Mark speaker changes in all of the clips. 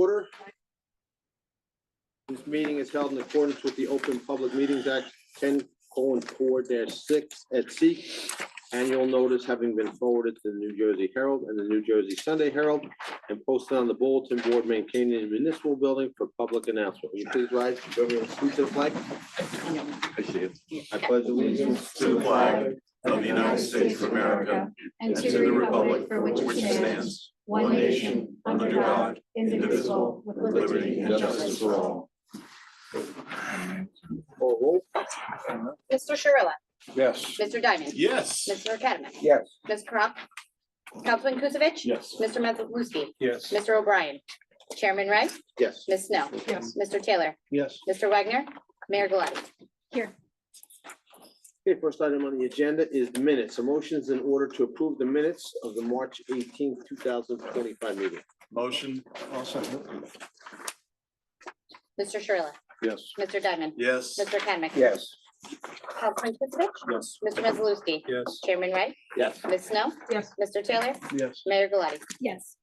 Speaker 1: order. This meeting is held in accordance with the Open Public Meetings Act 10:4-6 at C. Annual notice having been forwarded to the New Jersey Herald and the New Jersey Sunday Herald and posted on the bulletin board maintained in the municipal building for public announcement. Will you please rise and join me in salute to the flag?
Speaker 2: I see it.
Speaker 1: I pledge allegiance
Speaker 2: To the flag of the United States of America
Speaker 3: and
Speaker 2: and to the republic for which it stands, one nation, under God, indivisible, with liberty and justice for all.
Speaker 1: Call roll.
Speaker 4: Mr. Shirilla,
Speaker 1: Yes.
Speaker 4: Mr. Diamond.
Speaker 2: Yes.
Speaker 4: Mr. Academy.
Speaker 1: Yes.
Speaker 4: Ms. Crop. Councilman Kusevich.
Speaker 2: Yes.
Speaker 4: Mr. Mazaluski.
Speaker 2: Yes.
Speaker 4: Mr. O'Brien. Chairman Wright.
Speaker 1: Yes.
Speaker 4: Ms. Snell.
Speaker 3: Yes.
Speaker 4: Mr. Taylor.
Speaker 1: Yes.
Speaker 4: Mr. Wagner. Mayor Galati.
Speaker 3: Here.
Speaker 1: Okay, first item on the agenda is the minutes. A motion is in order to approve the minutes of the March 18th, 2025 meeting.
Speaker 2: Motion.
Speaker 4: Mr. Shirilla,
Speaker 1: Yes.
Speaker 4: Mr. Diamond.
Speaker 2: Yes.
Speaker 4: Mr. Academy.
Speaker 1: Yes.
Speaker 4: Councilman Kusevich.
Speaker 2: Yes.
Speaker 4: Mr. Mazaluski.
Speaker 2: Yes.
Speaker 4: Chairman Wright.
Speaker 1: Yes.
Speaker 4: Ms. Snell.
Speaker 3: Yes.
Speaker 4: Mr. Taylor.
Speaker 2: Yes.
Speaker 4: Mayor Galati.
Speaker 3: Yes.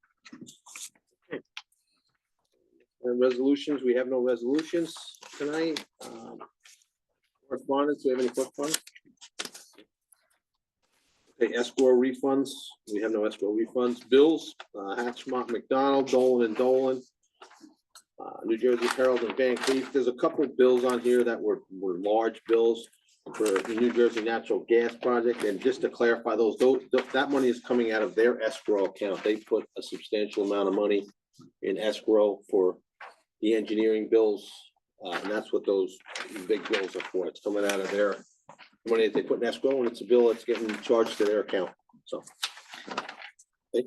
Speaker 1: And resolutions, we have no resolutions tonight. Correspondence, do we have any correspondence? Okay, escrow refunds, we have no escrow refunds. Bills, Hatchmont, McDonald, Dolan and Dolan. New Jersey Herald and Van Cleef. There's a couple of bills on here that were large bills for the New Jersey Natural Gas Project. And just to clarify those, that money is coming out of their escrow account. They put a substantial amount of money in escrow for the engineering bills. And that's what those big bills are for. It's coming out of their money that they put in escrow, and it's a bill that's getting charged to their account, so. Okay.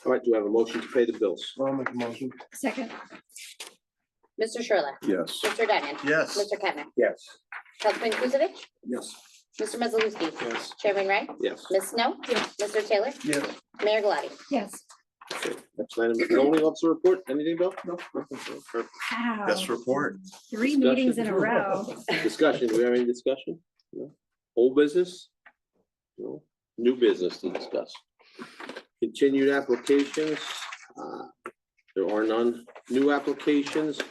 Speaker 1: All right, do we have a motion to pay the bills?
Speaker 2: I'll make a motion.
Speaker 3: Second.
Speaker 4: Mr. Shirilla,
Speaker 2: Yes.
Speaker 4: Mr. Diamond.
Speaker 2: Yes.
Speaker 4: Mr. Academy.
Speaker 1: Yes.
Speaker 4: Councilman Kusevich.
Speaker 1: Yes.
Speaker 4: Mr. Mazaluski.
Speaker 2: Yes.
Speaker 4: Chairman Wright.
Speaker 1: Yes.
Speaker 4: Ms. Snow.
Speaker 3: Yes.
Speaker 4: Mr. Taylor.
Speaker 2: Yes.
Speaker 4: Mayor Galati.
Speaker 3: Yes.
Speaker 1: Okay, next item is zoning officer report. Anything, Bill? No. Nothing.
Speaker 3: Wow.
Speaker 2: Best report.
Speaker 3: 3 meetings in a row.
Speaker 1: Discussion, do we have any discussion? No. Old business? No. New business to discuss. Continued applications, there are none. New applications.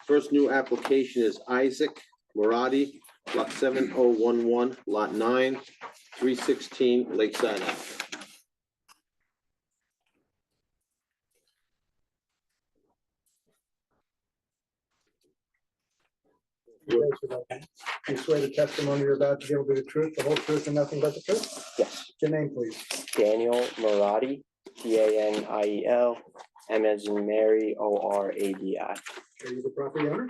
Speaker 1: First new application is Isaac Maradi, lot 7011, lot 9, 316 Lakeside Ave.
Speaker 5: You swear the testimony you're about to give will be the truth, the whole truth, and nothing but the truth?
Speaker 6: Yes,
Speaker 5: Your name, please.
Speaker 6: Daniel Maradi, Daniel, M as in Mary, Oradi.
Speaker 5: Are you the property owner?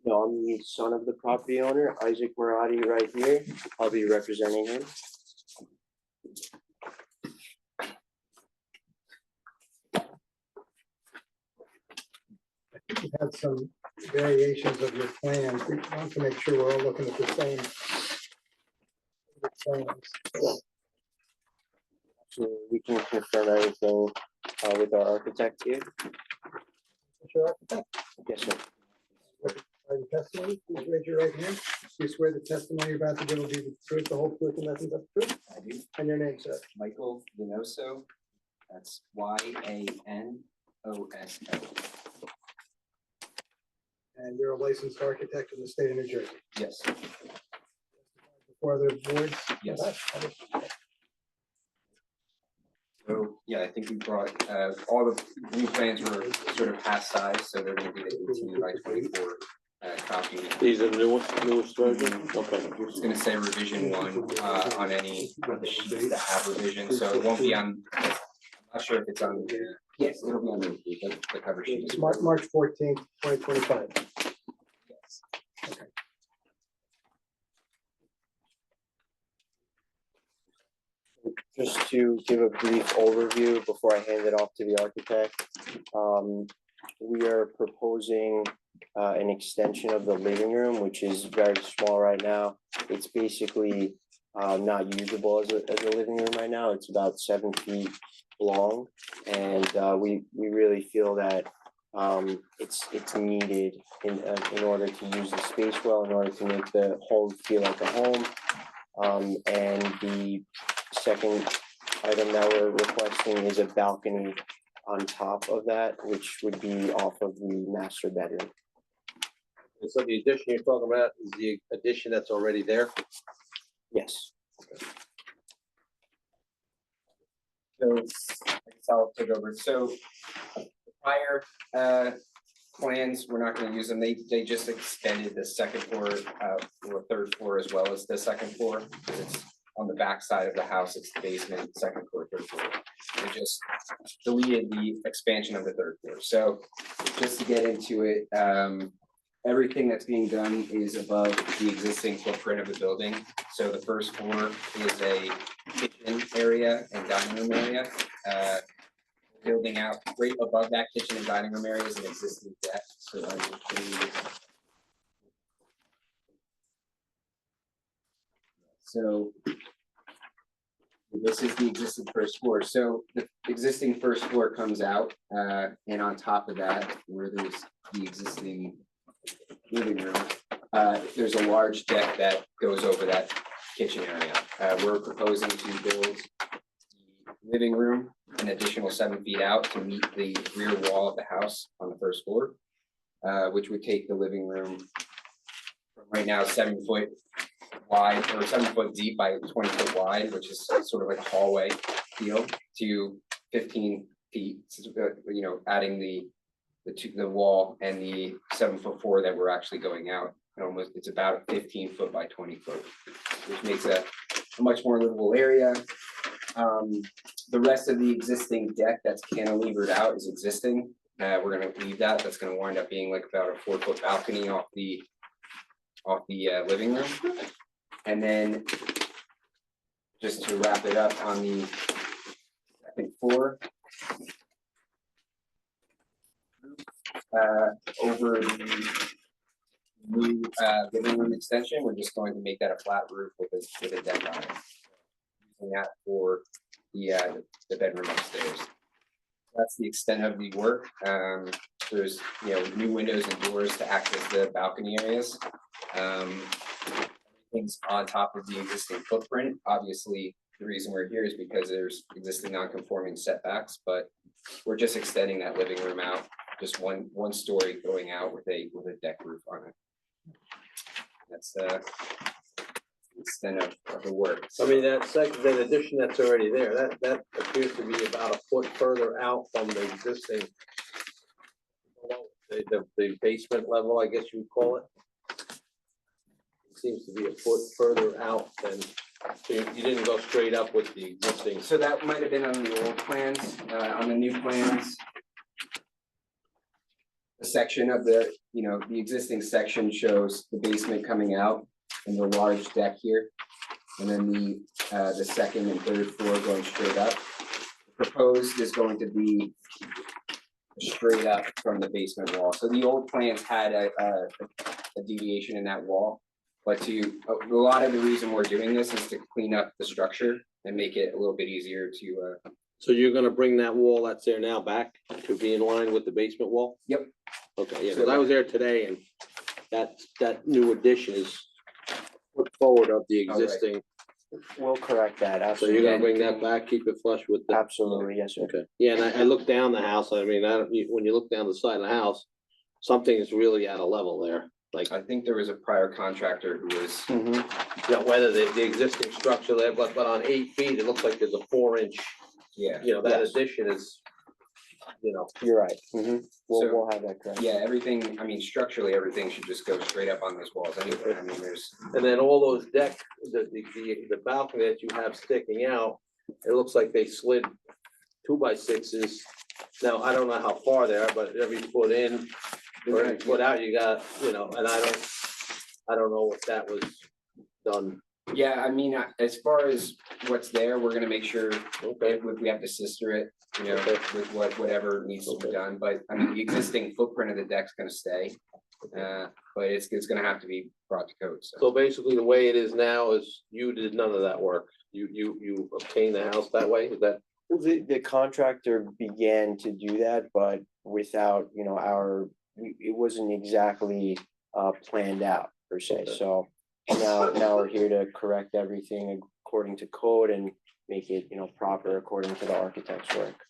Speaker 6: No, I'm the son of the property owner, Isaac Maradi, right here. I'll be representing him.
Speaker 5: I think you've had some variations of your plans. We want to make sure we're all looking at the same. plans.
Speaker 6: So we can confirm everything with our architect here.
Speaker 5: Mr. Architect,
Speaker 6: Yes, sir.
Speaker 5: are you testimony? Please raise your right hand. You swear the testimony you're about to give will be the truth, the whole truth, and nothing but the truth?
Speaker 7: I do.
Speaker 5: And your name, sir?
Speaker 7: Michael Yanoso. That's Yanoso.
Speaker 5: And you're a licensed architect in the state of New Jersey.
Speaker 7: Yes,
Speaker 5: Before other boards?
Speaker 7: yes. So, yeah, I think we brought, all the new plans were sort of half size, so they're gonna be the 18 by 24 copy.
Speaker 1: These are the newest version? Okay.
Speaker 7: We're just gonna say revision 1 on any of the sheets that have revision, so it won't be on, I'm not sure if it's on, yes, it'll be on the cover sheet.
Speaker 5: It's March 14th, 2025.
Speaker 7: Yes.
Speaker 6: Just to give a brief overview before I hand it off to the architect. We are proposing an extension of the living room, which is very small right now. It's basically not usable as a living room right now. It's about 7 feet long. And we really feel that it's needed in order to use the space well, in order to make the home feel like a home. And the second item that we're requesting is a balcony on top of that, which would be off of the master bedroom.
Speaker 1: And so the addition you're talking about is the addition that's already there?
Speaker 6: Yes.
Speaker 7: So I guess I'll take over. So prior plans, we're not gonna use them. They just extended the second floor or third floor as well as the second floor. Because it's on the back side of the house, it's the basement, second floor, third floor. They just deleted the expansion of the third floor. So just to get into it, everything that's being done is above the existing footprint of the building. So the first floor is a kitchen area and dining room area. Building out right above that kitchen and dining room area is an existing deck. So I will show you. So this is the existing first floor. So the existing first floor comes out, and on top of that, where there's the existing living room, there's a large deck that goes over that kitchen area. We're proposing to build the living room an additional 7 feet out to meet the rear wall of the house on the first floor, which would take the living room from right now 7 foot wide or 7 foot deep by 20 foot wide, which is sort of like a hallway feel, to 15 feet, you know, adding the wall and the 7'4" that we're actually going out. It's about 15 foot by 20 foot, which makes a much more livable area. The rest of the existing deck that's cantilevered out is existing. We're gonna leave that. That's gonna wind up being like about a 4-foot balcony off the living room. And then just to wrap it up on the second floor, over the new living room extension, we're just going to make that a flat roof with a deck on it. Using that for the bedroom upstairs. That's the extent of the work. There's, you know, new windows and doors to access the balcony areas. Everything's on top of the existing footprint. Obviously, the reason we're here is because there's existing non-conforming setbacks, but we're just extending that living room out, just one story going out with a deck roof on it. That's the extent of the work.
Speaker 1: I mean, that addition that's already there, that appears to be about a foot further out from the existing, the basement level, I guess you would call it. It seems to be a foot further out than, so you didn't go straight up with the existing.
Speaker 7: So that might have been on the old plans. On the new plans, the section of the, you know, the existing section shows the basement coming out and the large deck here, and then the second and third floor going straight up. Proposed is going to be straight up from the basement wall. So the old plans had a deviation in that wall, but a lot of the reason we're doing this is to clean up the structure and make it a little bit easier to.
Speaker 1: So you're gonna bring that wall that's there now back to be in line with the basement wall?
Speaker 7: Yep.
Speaker 1: Okay, yeah, because I was there today and that new addition is put forward of the
Speaker 7: Oh, right.
Speaker 1: existing.
Speaker 6: We'll correct that,
Speaker 1: So
Speaker 6: absolutely.
Speaker 1: you're gonna bring that back, keep it flush with the.
Speaker 6: Absolutely, yes, sir.
Speaker 1: Okay, yeah, and I looked down the house, I mean, when you look down the side of the house, something is really out of level there. Like,
Speaker 7: I think there was a prior contractor who was.
Speaker 6: Mhm.
Speaker 1: you know, whether the existing structure there, but on 8 feet, it looks like there's a 4-inch,
Speaker 7: Yeah.
Speaker 1: you know, that
Speaker 6: Yes.
Speaker 1: addition is, you know.
Speaker 6: You're right. Mhm. We'll
Speaker 7: So-
Speaker 6: have that correct.
Speaker 7: Yeah, everything, I mean, structurally, everything should just go straight up on those walls anyway. I mean, there's,
Speaker 1: And then all those deck, the balcony that you have sticking out, it looks like they slid 2x6s. Now, I don't know how far they are, but every foot in or every foot out, you got, you know, and I don't know if that was done.
Speaker 7: yeah, I mean, as far as what's there, we're gonna make sure
Speaker 1: Okay,
Speaker 7: if we have to sister it, you know,
Speaker 1: Okay.
Speaker 7: with whatever needs to be
Speaker 1: Okay.
Speaker 7: done, but I mean, the existing footprint of the deck's gonna stay. But it's gonna have to be brought to code, so.
Speaker 1: so basically the way it is now is you did none of that work. You obtained the house that way, is that?
Speaker 6: The contractor began to do that, but without, you know, it wasn't exactly planned out per se,
Speaker 1: Okay.
Speaker 6: so. Now we're here to correct everything according to code and make it, you know, proper according to the architect's work.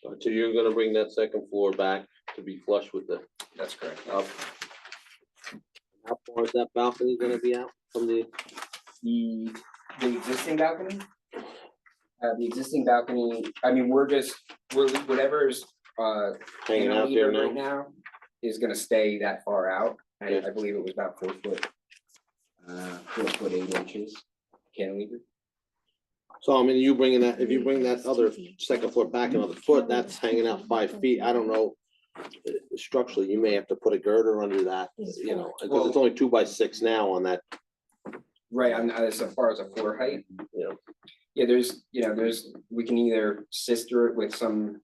Speaker 1: So you're gonna bring that second floor back to be flush with the
Speaker 7: That's correct.
Speaker 1: up. How far is that balcony gonna be out from the?
Speaker 7: The existing balcony? The existing balcony, I mean, we're whatever's,
Speaker 1: Hanging out there
Speaker 7: cantilever right
Speaker 1: now?
Speaker 7: now is gonna stay that far out. I believe it was about 4 foot. 4 foot 8 inches cantilever.
Speaker 1: So I mean, you bringing that, if you bring that other second floor back another foot, that's hanging out 5 feet. I don't know. Structurally, you may have to put a girder under that, you know, because it's only 2 by 6 now on that,
Speaker 7: Right, as far as a floor height.
Speaker 1: you know.
Speaker 7: Yeah, we can either sister it with some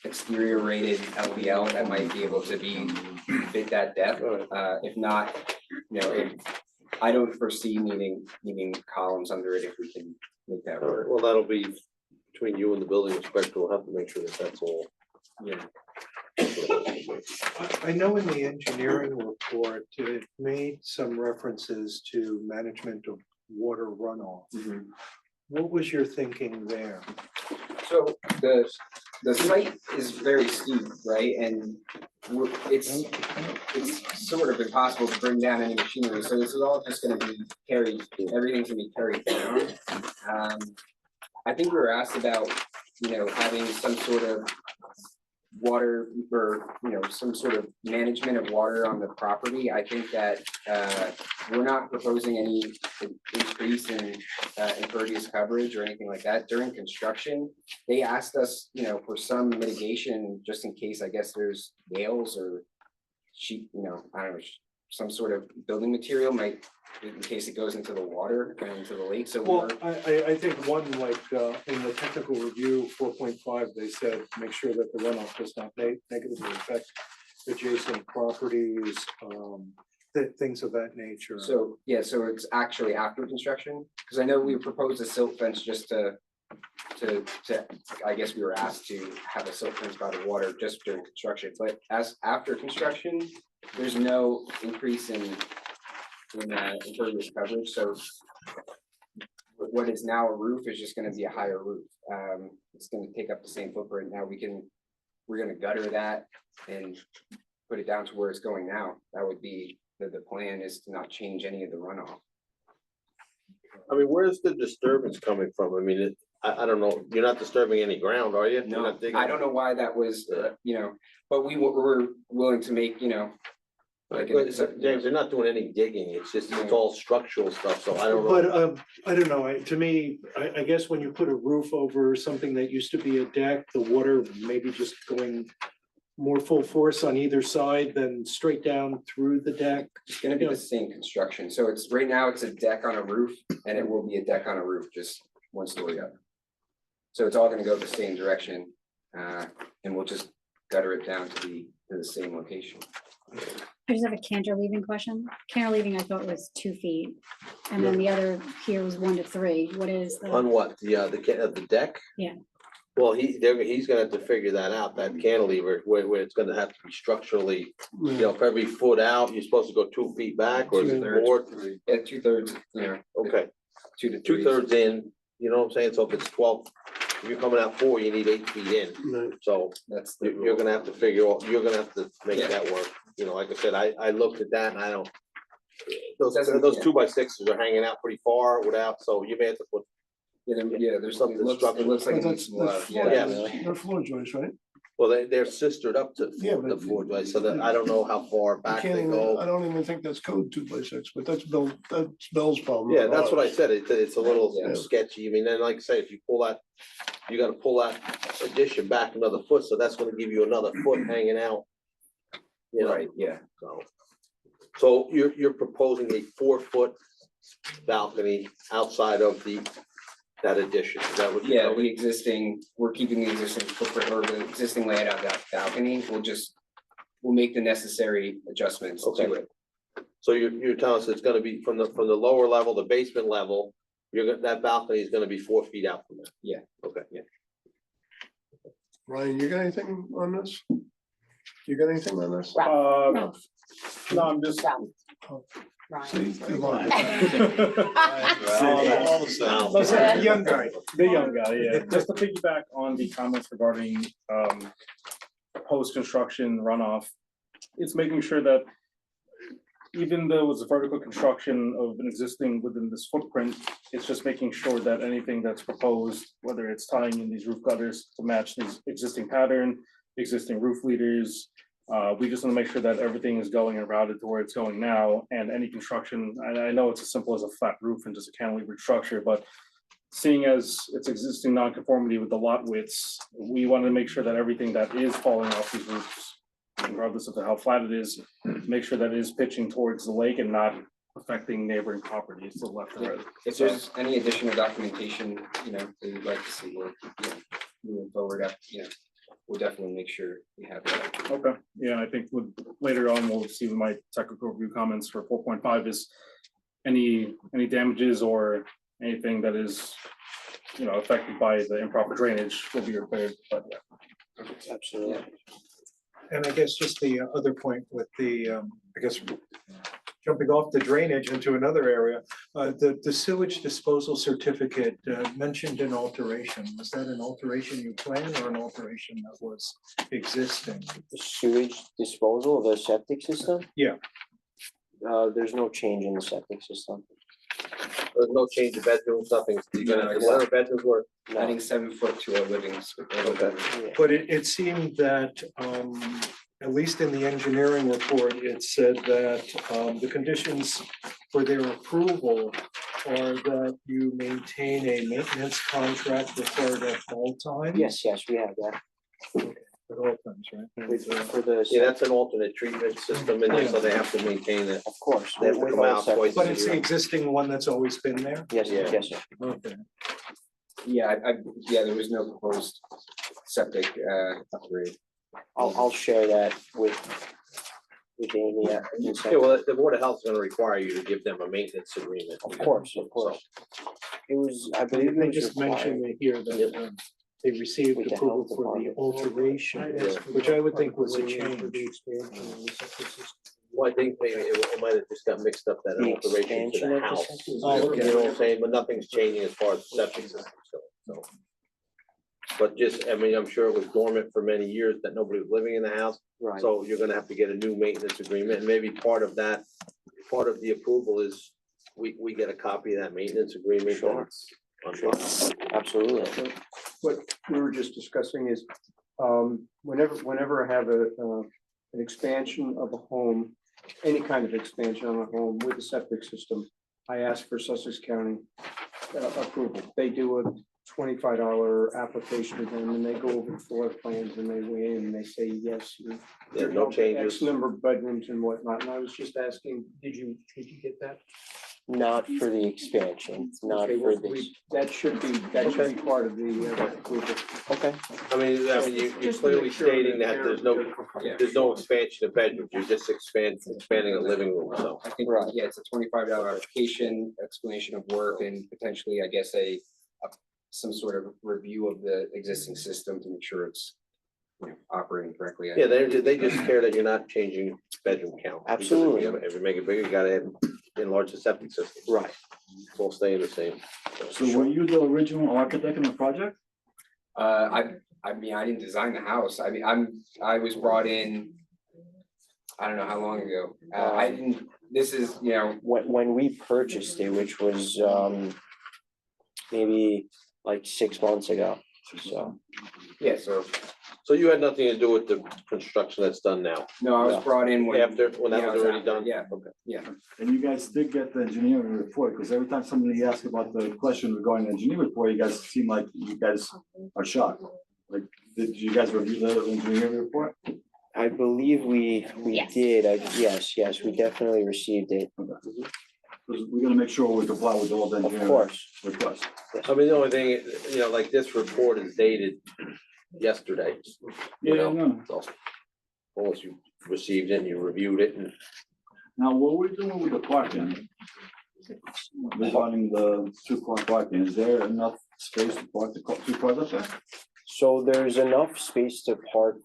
Speaker 7: exterior rated LVL that might be able to fit that depth. If not, I don't foresee needing columns under it if we can make that work.
Speaker 1: Well, that'll be between you and the building inspector. We'll have to make sure that that's all.
Speaker 7: Yeah.
Speaker 5: I know in the engineering report, it made some references to management of water runoff. What was your thinking there?
Speaker 7: So the site is very steep, right? And it's sort of impossible to bring down any machinery, so this is all just gonna be carried, everything's gonna be carried down. I think we were asked about, having some sort of water or, some sort of management of water on the property. I think that we're not proposing any increase in impervious coverage or anything like that. During construction, they asked us, for some mitigation, just in case, I guess there's nails or sheet, I don't know, some sort of building material might, in case it goes into the water and into the lake, so
Speaker 5: Well,
Speaker 7: we're.
Speaker 5: I think one, like, in the technical review, 4.5, they said, make sure that the runoff does not negatively affect adjacent properties, things of that nature.
Speaker 7: So, yeah, so it's actually after construction, because I know we proposed a silt fence just to, I guess we were asked to have a silt fence by the water just during construction, but as after construction, there's no increase in impervious coverage, so what is now a roof is just gonna be a higher roof. It's gonna take up the same footprint. Now we're gonna gutter that and put it down to where it's going now. That would be, the plan is to not change any of the runoff.
Speaker 1: I mean, where's the disturbance coming from? I mean, I don't know. You're not disturbing any ground, are you? You're
Speaker 7: No,
Speaker 1: not digging-
Speaker 7: I don't know why that was, but we're willing to make, like.
Speaker 1: James, they're not doing any digging. It's just, it's all structural stuff, so I don't know.
Speaker 5: But I don't know, to me, I guess when you put a roof over something that used to be a deck, the water maybe just going more full force on either side than straight down through the deck.
Speaker 7: It's gonna be the same construction, so it's, right now, it's a deck on a roof, and it will be a deck on a roof, just 1 story up. So it's all gonna go the same direction, and we'll just gutter it down to the same location.
Speaker 3: I just have a cantilevering question. Cantilevering, I thought was 2 feet. And then the other here was 1 to 3. What is
Speaker 1: On
Speaker 3: the,
Speaker 1: what? The deck?
Speaker 3: Yeah.
Speaker 1: Well, he's gonna have to figure that out, that cantilever, where it's gonna have to be structurally, for every foot out, you're supposed to go 2 feet back or is it more?
Speaker 7: Yeah, 2/3,
Speaker 1: Okay,
Speaker 7: 2 to 3.
Speaker 1: 2/3 in, you know what I'm saying? So if it's 12, if you're coming out 4, you need 8 feet in. So
Speaker 7: That's the
Speaker 1: you're gonna have to you're gonna have to make
Speaker 7: Yeah.
Speaker 1: that work. Like I said, I looked at that and I don't. Those
Speaker 7: Doesn't-
Speaker 1: 2 by 6s are hanging out pretty far without, so you may have to put,
Speaker 7: there's
Speaker 1: Something
Speaker 7: it looks
Speaker 1: structural.
Speaker 7: like it
Speaker 8: But
Speaker 7: needs some
Speaker 8: that's
Speaker 7: love,
Speaker 8: floor
Speaker 7: yeah.
Speaker 8: joists. They're floor joists, right?
Speaker 1: well, they're sistered up to
Speaker 8: Yeah,
Speaker 1: the
Speaker 8: but-
Speaker 1: 4 joists, so that I don't know how far
Speaker 8: You
Speaker 1: back
Speaker 8: can't
Speaker 1: they
Speaker 8: even,
Speaker 1: go.
Speaker 8: I don't even think that's code 2 by 6, but that's Bill's problem.
Speaker 1: Yeah,
Speaker 8: not
Speaker 1: that's what I
Speaker 8: ours.
Speaker 1: said. It's a little
Speaker 7: Yeah.
Speaker 1: sketchy. I mean, then like I say, if you pull that, you gotta pull that addition back another foot, so that's gonna give you another foot hanging out.
Speaker 7: Right, yeah.
Speaker 1: So you're proposing a 4-foot balcony outside of that addition. Is that what you're
Speaker 7: Yeah,
Speaker 1: telling
Speaker 7: the
Speaker 1: me?
Speaker 7: existing, we're keeping the existing footprint or the existing layout of that balcony. We'll make the necessary adjustments to
Speaker 1: Okay.
Speaker 7: it.
Speaker 1: So you're telling us it's gonna be from the lower level, the basement level, that balcony is gonna be 4 feet out from there?
Speaker 7: Yeah.
Speaker 1: Okay.
Speaker 8: Ryan, you got anything on this? You got anything on this?
Speaker 4: Ralph.
Speaker 3: no,
Speaker 9: No, I'm just,
Speaker 8: See, you love it.
Speaker 1: All the sound.
Speaker 5: Listen, the young guy.
Speaker 9: The young guy, yeah. Just to piggyback on the comments regarding post-construction runoff. It's making sure that even though it's a vertical construction of an existing within this footprint, it's just making sure that anything that's proposed, whether it's tying in these roof gutters to match this existing pattern, existing roof leaders. We just want to make sure that everything is going and routed to where it's going now, and any construction, I know it's as simple as a flat roof and just a cantilever structure, but seeing as its existing nonconformity with the lot widths, we want to make sure that everything that is falling off these roofs, regardless of how flat it is, make sure that it is pitching towards the lake and not affecting neighboring properties to the left and right.
Speaker 7: If there's any additional documentation, that you'd like to see, or, moving forward, we'll definitely make sure we have that.
Speaker 9: Okay, yeah, I think later on, we'll see my technical review comments for 4.5 is any damages or anything that is, affected by the improper drainage will be repaired, but yeah.
Speaker 6: Absolutely.
Speaker 5: And I guess just the other point with the, I guess, jumping off the drainage into another area, the sewage disposal certificate mentioned an alteration. Was that an alteration you planned or an alteration that was existing?
Speaker 6: The sewage disposal of the septic system?
Speaker 5: Yeah.
Speaker 6: There's no change in the septic system.
Speaker 1: There's no change of bedrooms, nothing, you're gonna, whatever bedrooms were.
Speaker 7: Adding 7 foot to a living space.
Speaker 1: Okay.
Speaker 6: Yeah.
Speaker 5: But it seemed that, at least in the engineering report, it said that the conditions for their approval are that you maintain a maintenance contract required at all times.
Speaker 6: Yes, we have that.
Speaker 5: At all times, right?
Speaker 6: For the.
Speaker 1: Yeah, that's an alternate treatment system, and so they have to maintain it.
Speaker 6: Of course.
Speaker 1: They have to
Speaker 6: with
Speaker 1: come
Speaker 6: all
Speaker 1: out
Speaker 6: septic-
Speaker 1: twice.
Speaker 5: But it's the existing one that's always been there?
Speaker 6: Yes,
Speaker 1: Yeah.
Speaker 6: yes, sir.
Speaker 5: Okay.
Speaker 7: Yeah, there was no proposed septic upgrade.
Speaker 6: I'll share that with Amy.
Speaker 1: Yeah, well, the Board of Health is gonna require you to give them a maintenance agreement.
Speaker 6: Of course. It was, I believe
Speaker 5: They
Speaker 6: it was
Speaker 5: just mentioned
Speaker 6: required.
Speaker 5: it here that they received
Speaker 6: With the
Speaker 5: approval
Speaker 6: health
Speaker 5: for the
Speaker 6: department.
Speaker 5: alteration,
Speaker 1: Yeah.
Speaker 5: which I would think was a change.
Speaker 1: Well, I think maybe it might have just got mixed up that
Speaker 6: The
Speaker 1: alteration to
Speaker 6: expansion
Speaker 1: the
Speaker 6: of the
Speaker 1: house.
Speaker 6: septic
Speaker 1: You
Speaker 5: Oh, okay.
Speaker 1: know what I'm saying, but nothing's changing as far as the septic system, so. But just, I'm sure it was dormant for many years that nobody was living in the house,
Speaker 6: Right.
Speaker 1: so you're gonna have to get a new maintenance agreement, and maybe part of that, part of the approval is we get a copy of that maintenance agreement.
Speaker 6: Sure.
Speaker 1: that's on
Speaker 6: Sure.
Speaker 1: file.
Speaker 6: Absolutely.
Speaker 10: What we were just discussing is, whenever I have an expansion of a home, any kind of expansion of a home with a septic system, I ask for Sussex County approval. They do a $25 application with them, and they go over the floor plans, and they weigh in, and they say, yes.
Speaker 1: Yeah, no changes.
Speaker 10: X number of bedrooms and whatnot, and I was just asking, did you get that?
Speaker 6: Not for the expansion, not
Speaker 10: Okay,
Speaker 6: for
Speaker 10: well,
Speaker 6: this.
Speaker 10: That should be part of the approval.
Speaker 6: Okay.
Speaker 1: You're clearly stating that there's no expansion of bedrooms, you're just expanding a living room, so.
Speaker 7: I think, it's a $25 application, explanation of work, and potentially, I guess, some sort of review of the existing system to make sure it's operating correctly.
Speaker 1: Yeah, they just care that you're not changing bedroom count.
Speaker 6: Absolutely.
Speaker 1: If you make it bigger, you gotta enlarge the septic system.
Speaker 6: Right.
Speaker 1: It's all staying the same.
Speaker 11: So were you the original architect in the project?
Speaker 7: I didn't design the house. I was brought in, I don't know how long ago. This is,
Speaker 6: When we purchased it, which was maybe like 6 months ago, so.
Speaker 7: yeah, so,
Speaker 1: So you had nothing to do with the construction that's done now?
Speaker 7: no, I was
Speaker 6: No.
Speaker 7: brought in when.
Speaker 1: After, when that
Speaker 7: yeah, I
Speaker 1: was already
Speaker 7: after,
Speaker 1: done?
Speaker 7: Yeah,
Speaker 1: Okay.
Speaker 7: yeah.
Speaker 11: And you guys did get the engineering report, because every time somebody asks about the question regarding the engineering report, you guys seem like you guys are shocked. Like, did you guys review the engineering report?
Speaker 6: I believe we
Speaker 4: Yes.
Speaker 6: did, yes, we definitely received it,
Speaker 11: Because we're gonna make sure we comply with all the
Speaker 6: of
Speaker 11: engineering
Speaker 6: course.
Speaker 11: requests.
Speaker 1: The only thing, like this report is dated yesterday. You know,
Speaker 11: no.
Speaker 1: so unless you received it and you reviewed it and
Speaker 11: Now, what we're doing with the parking, regarding the two-car parking, is there enough space to park the two cars up there?
Speaker 6: So there's enough space to park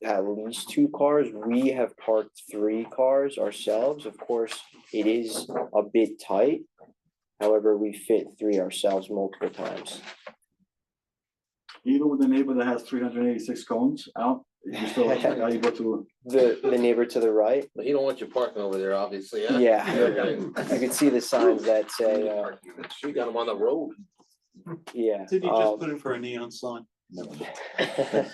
Speaker 6: at least 2 cars. We have parked 3 cars ourselves. Of course, it is a bit tight. However, we fit 3 ourselves multiple times.
Speaker 11: Even with the neighbor that has 386 cones out, you still are able to.
Speaker 6: The neighbor to the right,
Speaker 1: But you don't want you parking over there, obviously, huh?
Speaker 6: yeah,
Speaker 1: Okay.
Speaker 6: you can see the signs that say,
Speaker 1: We got them on the road.
Speaker 6: yeah.
Speaker 8: Did you just put in for a neon sign?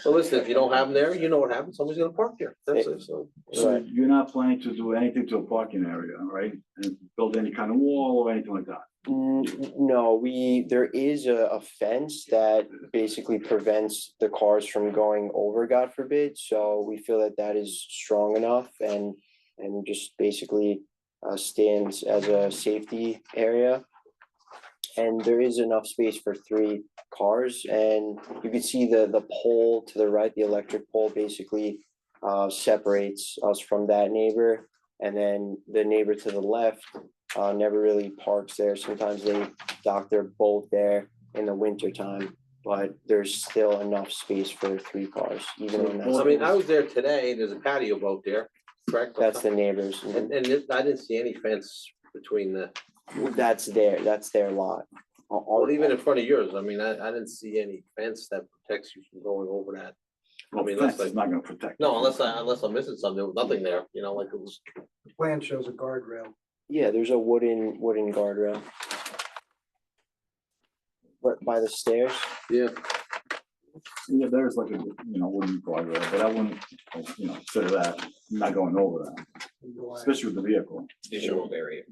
Speaker 1: So listen, if you don't have them there, you know what happens, somebody's gonna park there, that's it, so.
Speaker 11: So
Speaker 6: Right.
Speaker 11: you're not planning to do anything to a parking area, right? And build any kind of wall or anything like that?
Speaker 6: No, there is a fence that basically prevents the cars from going over, God forbid, so we feel that that is strong enough and just basically stands as a safety area. And there is enough space for 3 cars, and you can see the pole to the right, the electric pole basically separates us from that neighbor. And then the neighbor to the left never really parks there. Sometimes they dock their boat there in the winter time, but there's still enough space for 3 cars, even in
Speaker 1: I mean, I was there today, there's a patio boat there, correct?
Speaker 6: that's the neighbors.
Speaker 1: And I didn't see any fence between the,
Speaker 6: That's their lot.
Speaker 1: or even in front of yours, I mean, I didn't see any fence that protects you from going over that. I mean,
Speaker 11: Fence
Speaker 1: unless
Speaker 11: is not gonna protect.
Speaker 1: No,
Speaker 11: you.
Speaker 1: unless I'm missing something, there was nothing there, you know, like it was.
Speaker 10: The plan shows a guardrail.
Speaker 6: Yeah, there's a wooden guardrail. But by the stairs,
Speaker 1: Yeah.
Speaker 11: Yeah, there's like a, wooden guardrail, but I wouldn't, consider that, not going over that, especially with the vehicle.
Speaker 7: Visual area.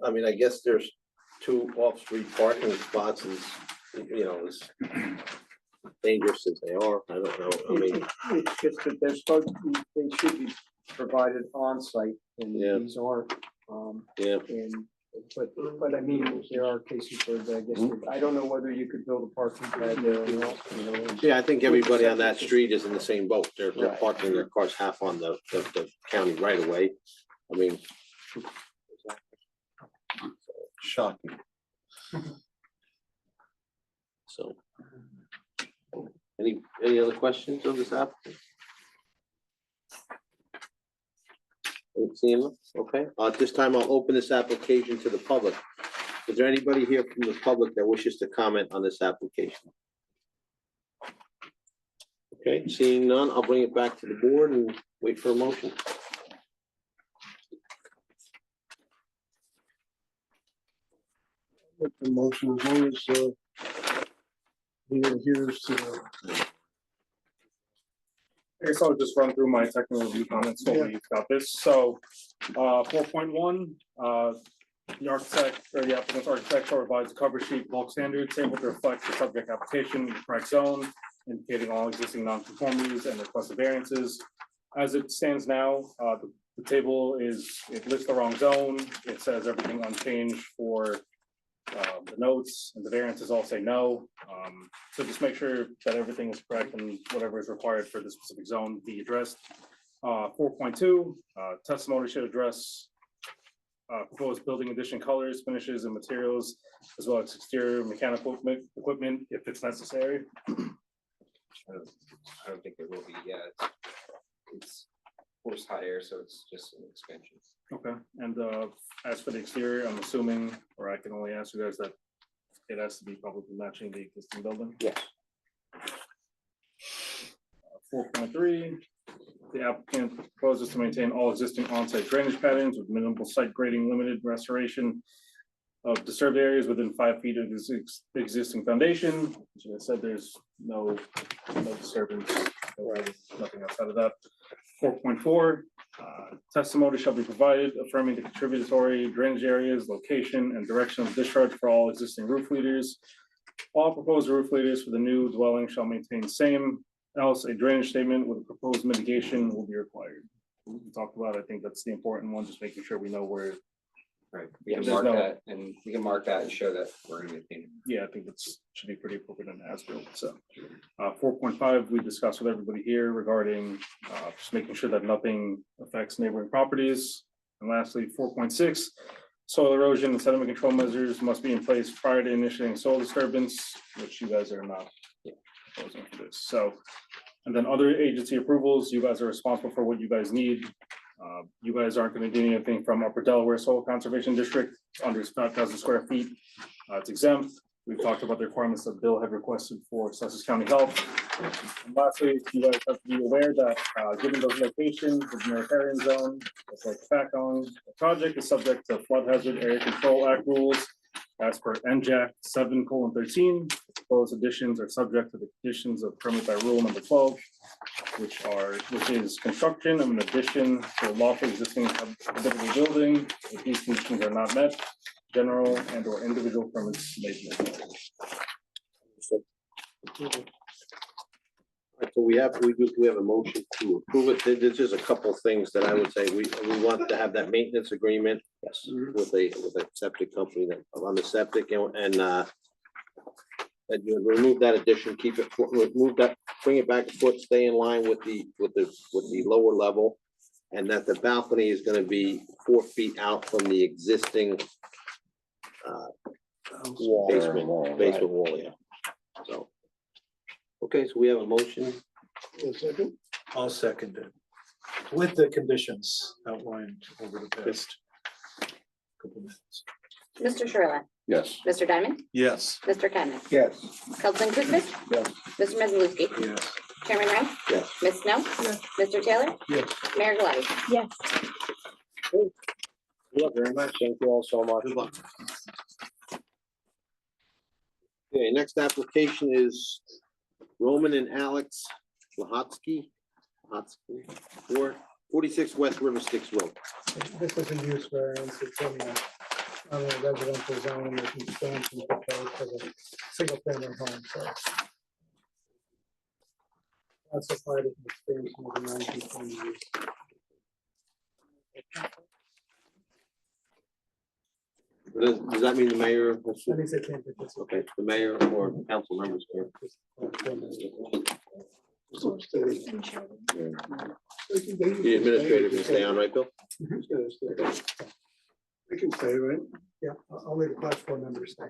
Speaker 1: I mean, I guess there's 2 off-street parking spots is, as dangerous as they are, I don't know, I mean,
Speaker 10: It's just that they're supposed to be, they should be provided on site, and
Speaker 1: Yeah.
Speaker 10: these aren't.
Speaker 1: yeah.
Speaker 10: And, but I mean, there are cases where I guess, I don't know whether you could build a parking pad there or not,
Speaker 1: Yeah, I think everybody on that street is in the same boat, they're
Speaker 6: Right.
Speaker 1: parking their cars half on the county right away. I mean. Shocking. So. Any other questions on this app? Don't see him. Okay, at this time, I'll open this application to the public. Is there anybody here from the public that wishes to comment on this application? Okay, seeing none, I'll bring it back to the board and wait for a motion.
Speaker 8: The motion as long as, he adheres to the.
Speaker 9: I guess I'll just run through my technical review comments while we've got this. So, 4.1, the architect or the applicant's architect shall revise the cover sheet bulk standards able to reflect the subject application in the correct zone, indicating all existing nonconformities and requested variances. As it stands now, the table it lists the wrong zone. It says everything unchanged for the notes, and the variances all say no. So just make sure that everything is correct and whatever is required for the specific zone be addressed. 4.2, testimony should address proposed building addition colors, finishes, and materials, as well as exterior mechanical equipment if it's necessary.
Speaker 7: I don't think there will be, it's forced hot air, so it's just an expansion.
Speaker 9: Okay, and as for the exterior, I'm assuming, or I can only ask you guys that it has to be probably matching the existing building.
Speaker 6: yes.
Speaker 9: 4.3, the applicant proposes to maintain all existing on-site drainage patterns with minimal site grading, limited restoration of disturbed areas within 5 feet of this existing foundation. As I said, there's no disturbance, nothing outside of that. 4.4, testimony shall be provided affirming the contributory drainage areas, location, and direction of discharge for all existing roof leaders. All proposed roof leaders for the new dwelling shall maintain same, else a drainage statement with a proposed mitigation will be required. We talked about, I think that's the important one, just making sure we know where.
Speaker 7: Right, we can
Speaker 9: There's
Speaker 7: mark
Speaker 9: no-
Speaker 7: that, and we can mark that and show that we're gonna maintain it.
Speaker 9: Yeah, I think that's should be pretty appropriate in as-built, so. 4.5, we discussed with everybody here regarding just making sure that nothing affects neighboring properties. And lastly, 4.6, soil erosion and sediment control measures must be in place prior to initiating soil disturbance, which you guys are not proposing for this. So, and then other agency approvals, you guys are responsible for what you guys need. You guys aren't going to do anything from Upper Delaware Soil Conservation District under 5,000 square feet. It's exempt. We've talked about the requirements that Bill had requested for Sussex County Health. And lastly, you guys have to be aware that given those locations, the riparian zone, it's like back on, the project is subject to Flood Hazard Area Control Act rules as per NJAC 7:13. Proposed additions are subject to the conditions of permit by rule number 12, which is construction of an addition to a lawful existing habitable building. If these conditions are not met, general and or individual permits may be required.
Speaker 1: Right, so we have a motion to approve it. There's just a couple things that I would say, we want to have that maintenance agreement. Yes. With a septic company that, on the septic, that you remove that addition, keep it, remove that, bring it back a foot, stay in line with the lower level. And that the balcony is gonna be 4 feet out from the existing basement wall, yeah. So. Okay, so we have a motion.
Speaker 8: A second?
Speaker 5: I'll second it. With the conditions outlined over the past couple minutes.
Speaker 4: Mr. Sherlin,
Speaker 11: Yes.
Speaker 4: Mr. Diamond,
Speaker 8: Yes.
Speaker 4: Mr. Kenneth,
Speaker 10: Yes.
Speaker 4: Councilman Kusvich,
Speaker 11: Yes.
Speaker 4: Mr. Metzalowski,
Speaker 5: Yes.
Speaker 4: Chairman Rouse,
Speaker 1: Yes.
Speaker 4: Ms. Snow, Mr. Taylor,
Speaker 8: Yes.
Speaker 4: Mayor Galati.
Speaker 3: Yes.
Speaker 6: Thank you very much. Thank you all so much.
Speaker 1: Good luck. Okay, next application is Roman and Alex Lahotsky, 46 West River Sticks Road.
Speaker 10: This is a use variance, it's in a residential zone, there's expansion proposed for the single family home, so. That's a part of the expansion of the 1920 use.
Speaker 1: Does that mean the mayor?
Speaker 10: That means they can't participate.
Speaker 1: Okay, the mayor or council members can. The administrator can stay on, right, Bill?
Speaker 10: We can stay, right? Yeah, I'll leave the class 4 members stay.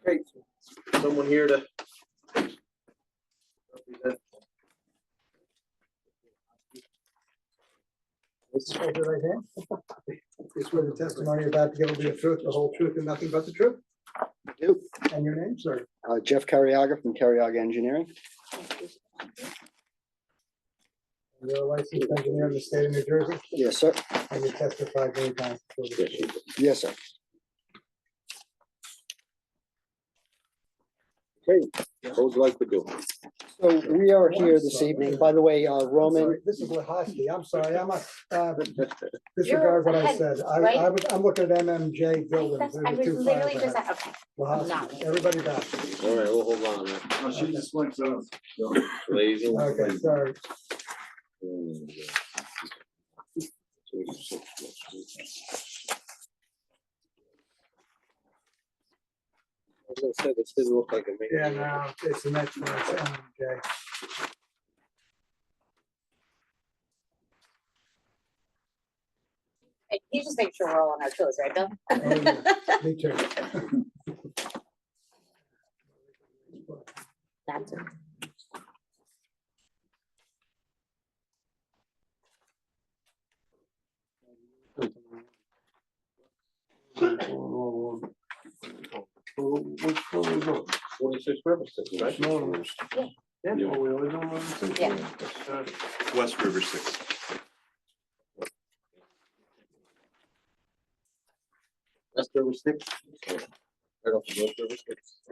Speaker 1: Great. Someone here to. represent.
Speaker 10: This is right here. This where the testimony about to give will be the truth, the whole truth, and nothing but the truth. And your name, sir?
Speaker 12: Jeff Carriaga from Carriaga Engineering.
Speaker 10: You're a licensed engineer in the state of New Jersey,
Speaker 12: Yes, sir.
Speaker 10: and you testified many times before the commission.
Speaker 12: Yes, sir.
Speaker 1: What would you like to do?
Speaker 12: So we are here this evening, by the way, Roman,
Speaker 10: Sorry, this is Lahosky, I'm sorry, I'm a, disregard what I
Speaker 4: ahead,
Speaker 10: said,
Speaker 4: right?
Speaker 10: I'm looking at MMJ buildings.
Speaker 4: I was literally just, okay.
Speaker 10: Lahosky, everybody back,
Speaker 1: All right, we'll hold on a minute.
Speaker 11: No, she just went to.
Speaker 1: Ladies and
Speaker 10: okay, sorry.
Speaker 1: I was gonna say, this didn't look like a.
Speaker 10: Yeah, no, it's the next one, it's MMJ.
Speaker 4: Hey, you just make sure we're all on our toes, right, Bill?
Speaker 10: Oh, yeah, me too.
Speaker 4: That's it.
Speaker 1: Which one was it? 46 Riverside, right?
Speaker 4: Yeah.
Speaker 11: West River 6.
Speaker 1: West River Sticks. Right off the West River Sticks.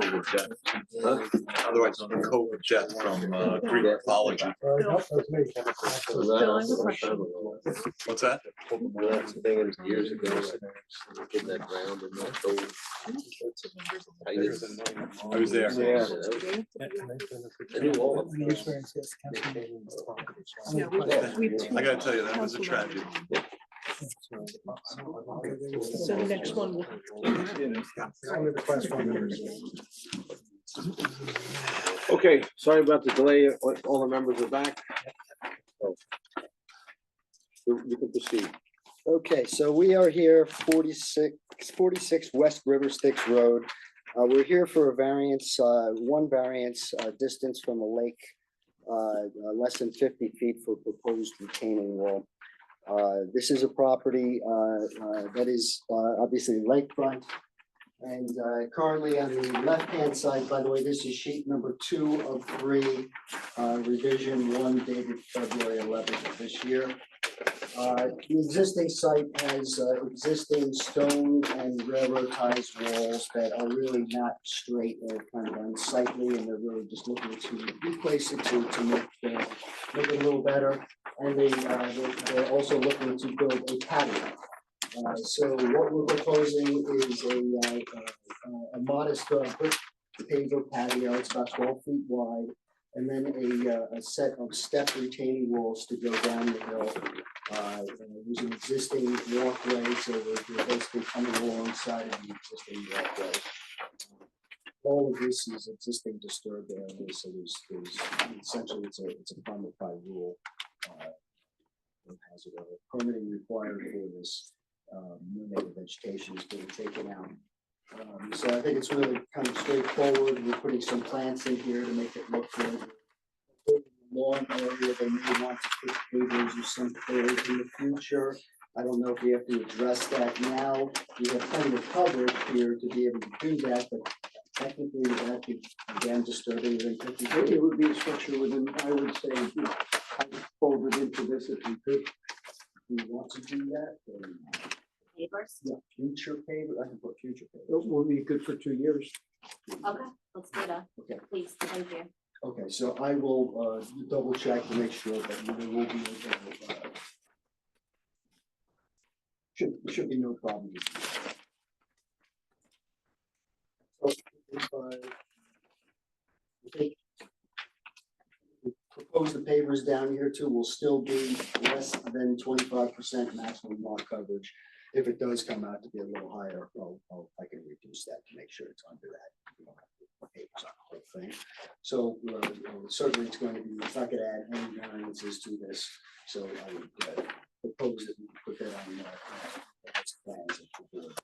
Speaker 11: Code Jet. Otherwise, it's Code Jet from Greek mythology. What's that?
Speaker 1: That's the thing, it was years ago, getting that round and that gold.
Speaker 11: I was there.
Speaker 1: Yeah. I knew all of them.
Speaker 11: I gotta tell you, that was a tragedy.
Speaker 8: So the next one.
Speaker 1: Okay, sorry about the delay, all the members are back. So, you can proceed.
Speaker 12: Okay, so we are here 46 West River Styx Road. We're here for a variance, one variance, distance from a lake, less than 50 feet for proposed retaining wall. This is a property that is obviously lakefront. And currently on the left-hand side, by the way, this is sheet number 2 of 3, revision 1 dated February 11th of this year. The existing site has existing stone and railroad ties walls that are really not straight, they're kind of unsightly, and they're really just looking to replace it to make it a little better. And they're also looking to build a patio. So what we're proposing is a modest brick paver patio. It's about 12 feet wide, and then a set of step retaining walls to go down the hill. There's an existing walkway, so we're basically coming alongside of the existing walkway. All of this is existing disturbed area, so there's essentially it's a permit by rule. Has a permitting required for this. New native vegetation is being taken out. So I think it's really kind of straightforward. We're putting some plants in here to make it look good. Lawn area, they may want to put pavers or something in the future. I don't know if we have to address that now. We have plenty of coverage here to be able to do that, but technically that could again disturbing within 50 feet.
Speaker 10: It would be a structure within, I would say, kind of folded into this if we could.
Speaker 12: We want to do that. Then,
Speaker 4: Neighbors?
Speaker 12: yeah, future paver, I can put future
Speaker 10: It
Speaker 12: pavers.
Speaker 10: will be good for 2 years.
Speaker 4: Okay, let's do that.
Speaker 12: Okay.
Speaker 4: Please, thank you.
Speaker 12: Okay, so I will double check to make sure that there will be should be no problem. So if I propose the pavers down here too, will still be less than 25% maximum lot coverage. If it does come out to be a little higher, I can reduce that to make sure it's under that. We don't have to put pavers on the whole thing. So certainly it's going to be, it's not going to add any variances to this. So I would propose that we put that on the next plans of the board.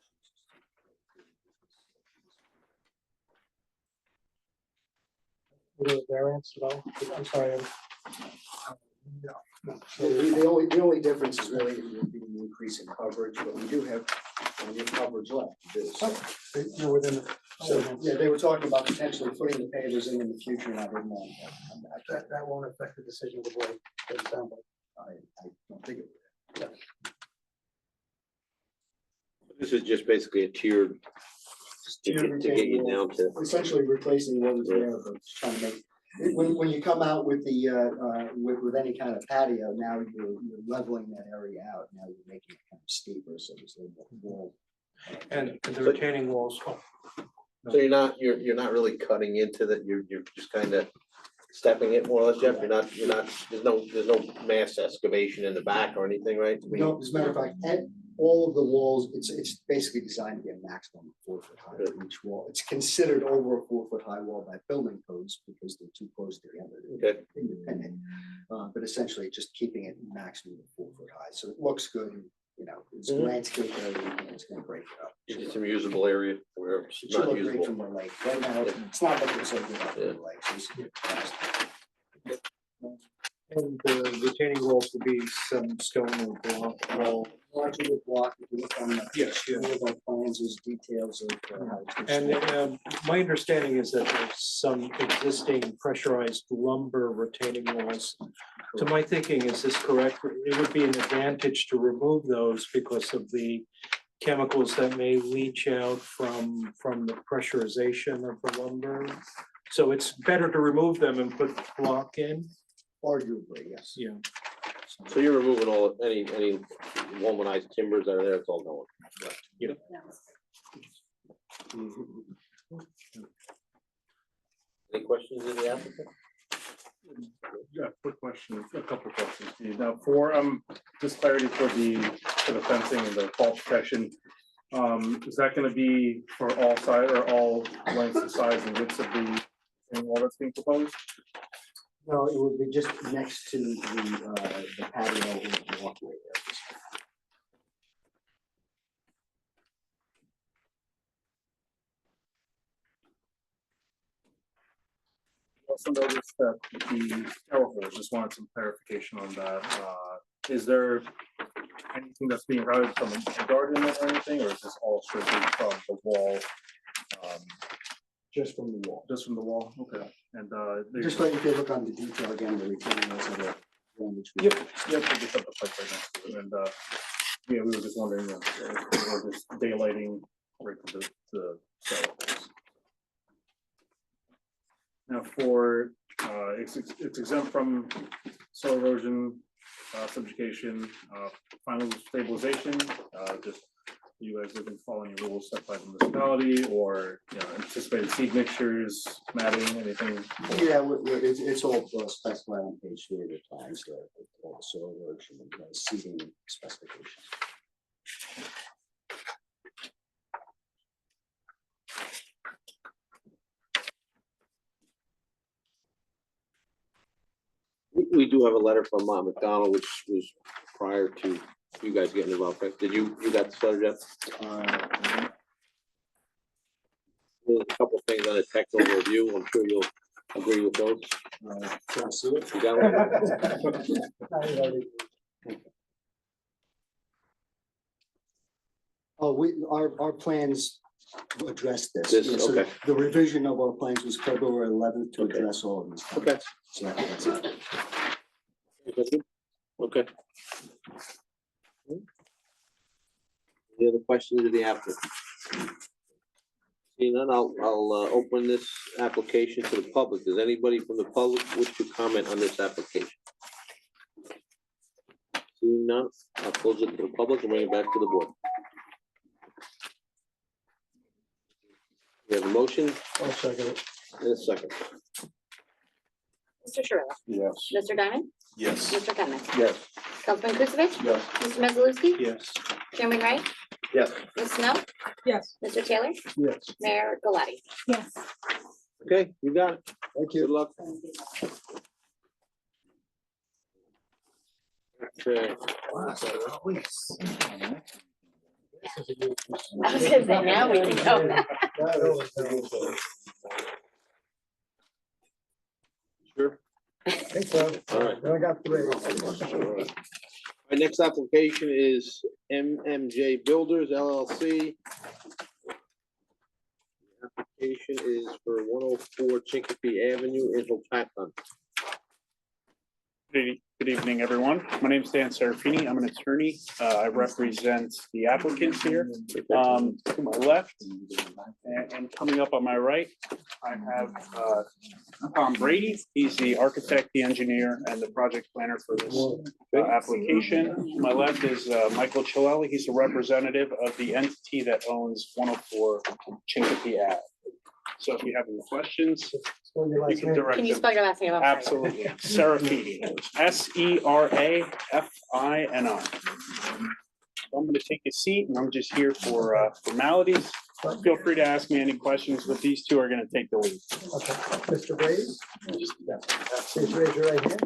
Speaker 5: Variance at all? I'm sorry.
Speaker 12: So the only difference is really the increase in coverage, but we do have plenty of coverage left to do. So,
Speaker 5: You're within.
Speaker 12: so yeah, they were talking about potentially putting the pavers in the future, and I didn't know.
Speaker 5: That won't affect the decision of the board. Doesn't sound like.
Speaker 12: I don't think it would.
Speaker 1: This is just basically a tiered, to get you down to.
Speaker 12: Essentially replacing what was there, but just trying to make, when you come out with the, with any kind of patio, now you're leveling that area out, now you're making it kind of steeper, so there's a little more wall.
Speaker 5: And the retaining walls.
Speaker 1: So you're not really cutting into that, you're just kind of stepping it more or less, Jeff, you're not, there's no mass excavation in the back or anything, right?
Speaker 12: No, as a matter of fact, at all of the walls, it's basically designed to be a maximum of 4 foot high for each wall. It's considered over a 4 foot high wall by building codes because they're too close together.
Speaker 1: Okay.
Speaker 12: Independent, but essentially just keeping it maximum of 4 foot high. So it looks good, and, you know, it's landscape area, and it's gonna break it up.
Speaker 1: It's some usable area where it's
Speaker 12: It should
Speaker 1: not
Speaker 12: look great
Speaker 1: usable.
Speaker 12: from the lake. Right now, it's not looking so good out from the lake. So it's good.
Speaker 5: And the retaining walls will be some stone or block wall.
Speaker 12: Largely with block, if you look on the.
Speaker 5: Yes, yeah.
Speaker 12: All of our plans, there's details of how it's.
Speaker 5: And my understanding is that there's some existing pressurized lumber retaining walls. To my thinking, is this correct? It would be an advantage to remove those because of the chemicals that may leach out from the pressurization of the lumber. So it's better to remove them and put block in.
Speaker 12: Arguably, yes.
Speaker 5: Yeah.
Speaker 1: So you're removing all, any womanized timbers that are there, it's all going. Any questions of the applicant?
Speaker 9: Yeah, quick question, a couple of questions. Steve. Now, for just clarity for the fencing and the fall protection. Is that gonna be for all side or all lengths and sides and widths of the wall that's being proposed?
Speaker 12: No, it would be just next to the patio and the walkway areas.
Speaker 9: Also noticed that the shower holes, just wanted some clarification on that. Is there anything that's being routed from a garden or anything, or is this all strictly from the wall?
Speaker 12: Just from the wall.
Speaker 9: Just from the wall, okay, and
Speaker 12: Just like if you look on the detail again, the retaining walls of the one which we-
Speaker 9: Yep, we just have the pipe right next to it, and yeah, we were just wondering, if we're just daylighting right to the cell. Now for, it's exempt from soil erosion, subjugation, final stabilization, just you guys have been following your rules set by the municipality, or, you know, anticipated seed mixtures, matting, anything?
Speaker 12: Yeah, it's all specified on page 3 of the plans, all the soil erosion and seeding specifications.
Speaker 1: We do have a letter from McDonald, which was prior to you guys getting involved, right? Did you got the letter, Jeff? There's a couple things on the technical review, I'm sure you'll agree with those.
Speaker 12: Can I see it?
Speaker 1: You got one?
Speaker 12: Oh, our plans address this.
Speaker 1: This,
Speaker 12: Yeah, so
Speaker 1: okay.
Speaker 12: The revision of our plans was February 11th to
Speaker 1: Okay.
Speaker 12: address all of these.
Speaker 1: Okay.
Speaker 12: comments. So that's it.
Speaker 1: Okay. Any other questions of the applicant? Seeing none, I'll open this application to the public. Does anybody from the public wish to comment on this application? Seeing none, I'll close it to the public and bring it back to the board. We have a motion
Speaker 8: I'll second it.
Speaker 1: and a second.
Speaker 4: Mr. Sherrill,
Speaker 8: Yes.
Speaker 4: Mr. Diamond,
Speaker 11: Yes.
Speaker 4: Mr. Kevin,
Speaker 11: Yes.
Speaker 4: Councilman Kukovich,
Speaker 11: Yes.
Speaker 4: Mr. Mezzalewski,
Speaker 5: Yes.
Speaker 4: Chairman Wright,
Speaker 11: Yes.
Speaker 4: Ms. Snow,
Speaker 2: Yes.
Speaker 4: Mr. Taylor,
Speaker 8: Yes.
Speaker 4: Mayor Galati.
Speaker 3: Yes.
Speaker 1: Okay, you got it.
Speaker 12: Thank
Speaker 1: Good luck. Okay.
Speaker 4: I was gonna say, now we can go.
Speaker 1: Sure.
Speaker 8: I think so.
Speaker 1: All right.
Speaker 8: I got 3.
Speaker 1: All right. My next application is MMJ Builders LLC. The application is for 104 Chicopee Avenue in Hopatcong.
Speaker 13: Good evening, everyone. My name is Dan Serafini. I'm an attorney. I represent the applicants here. To my left and coming up on my right, I have Tom Brady. He's the architect, the engineer, and the project planner for this application. To my left is Michael Chilelli. He's the representative of the entity that owns 104 Chicopee Ave. So if you have any questions, you can direct
Speaker 4: Can you
Speaker 13: them.
Speaker 4: spell your last name? I'm sorry.
Speaker 13: Absolutely. Serafini, Serafini. I'm gonna take a seat and I'm just here for formalities. Feel free to ask me any questions, but these two are gonna take the lead.
Speaker 8: Okay. Mr. Brady? Please raise your right hand.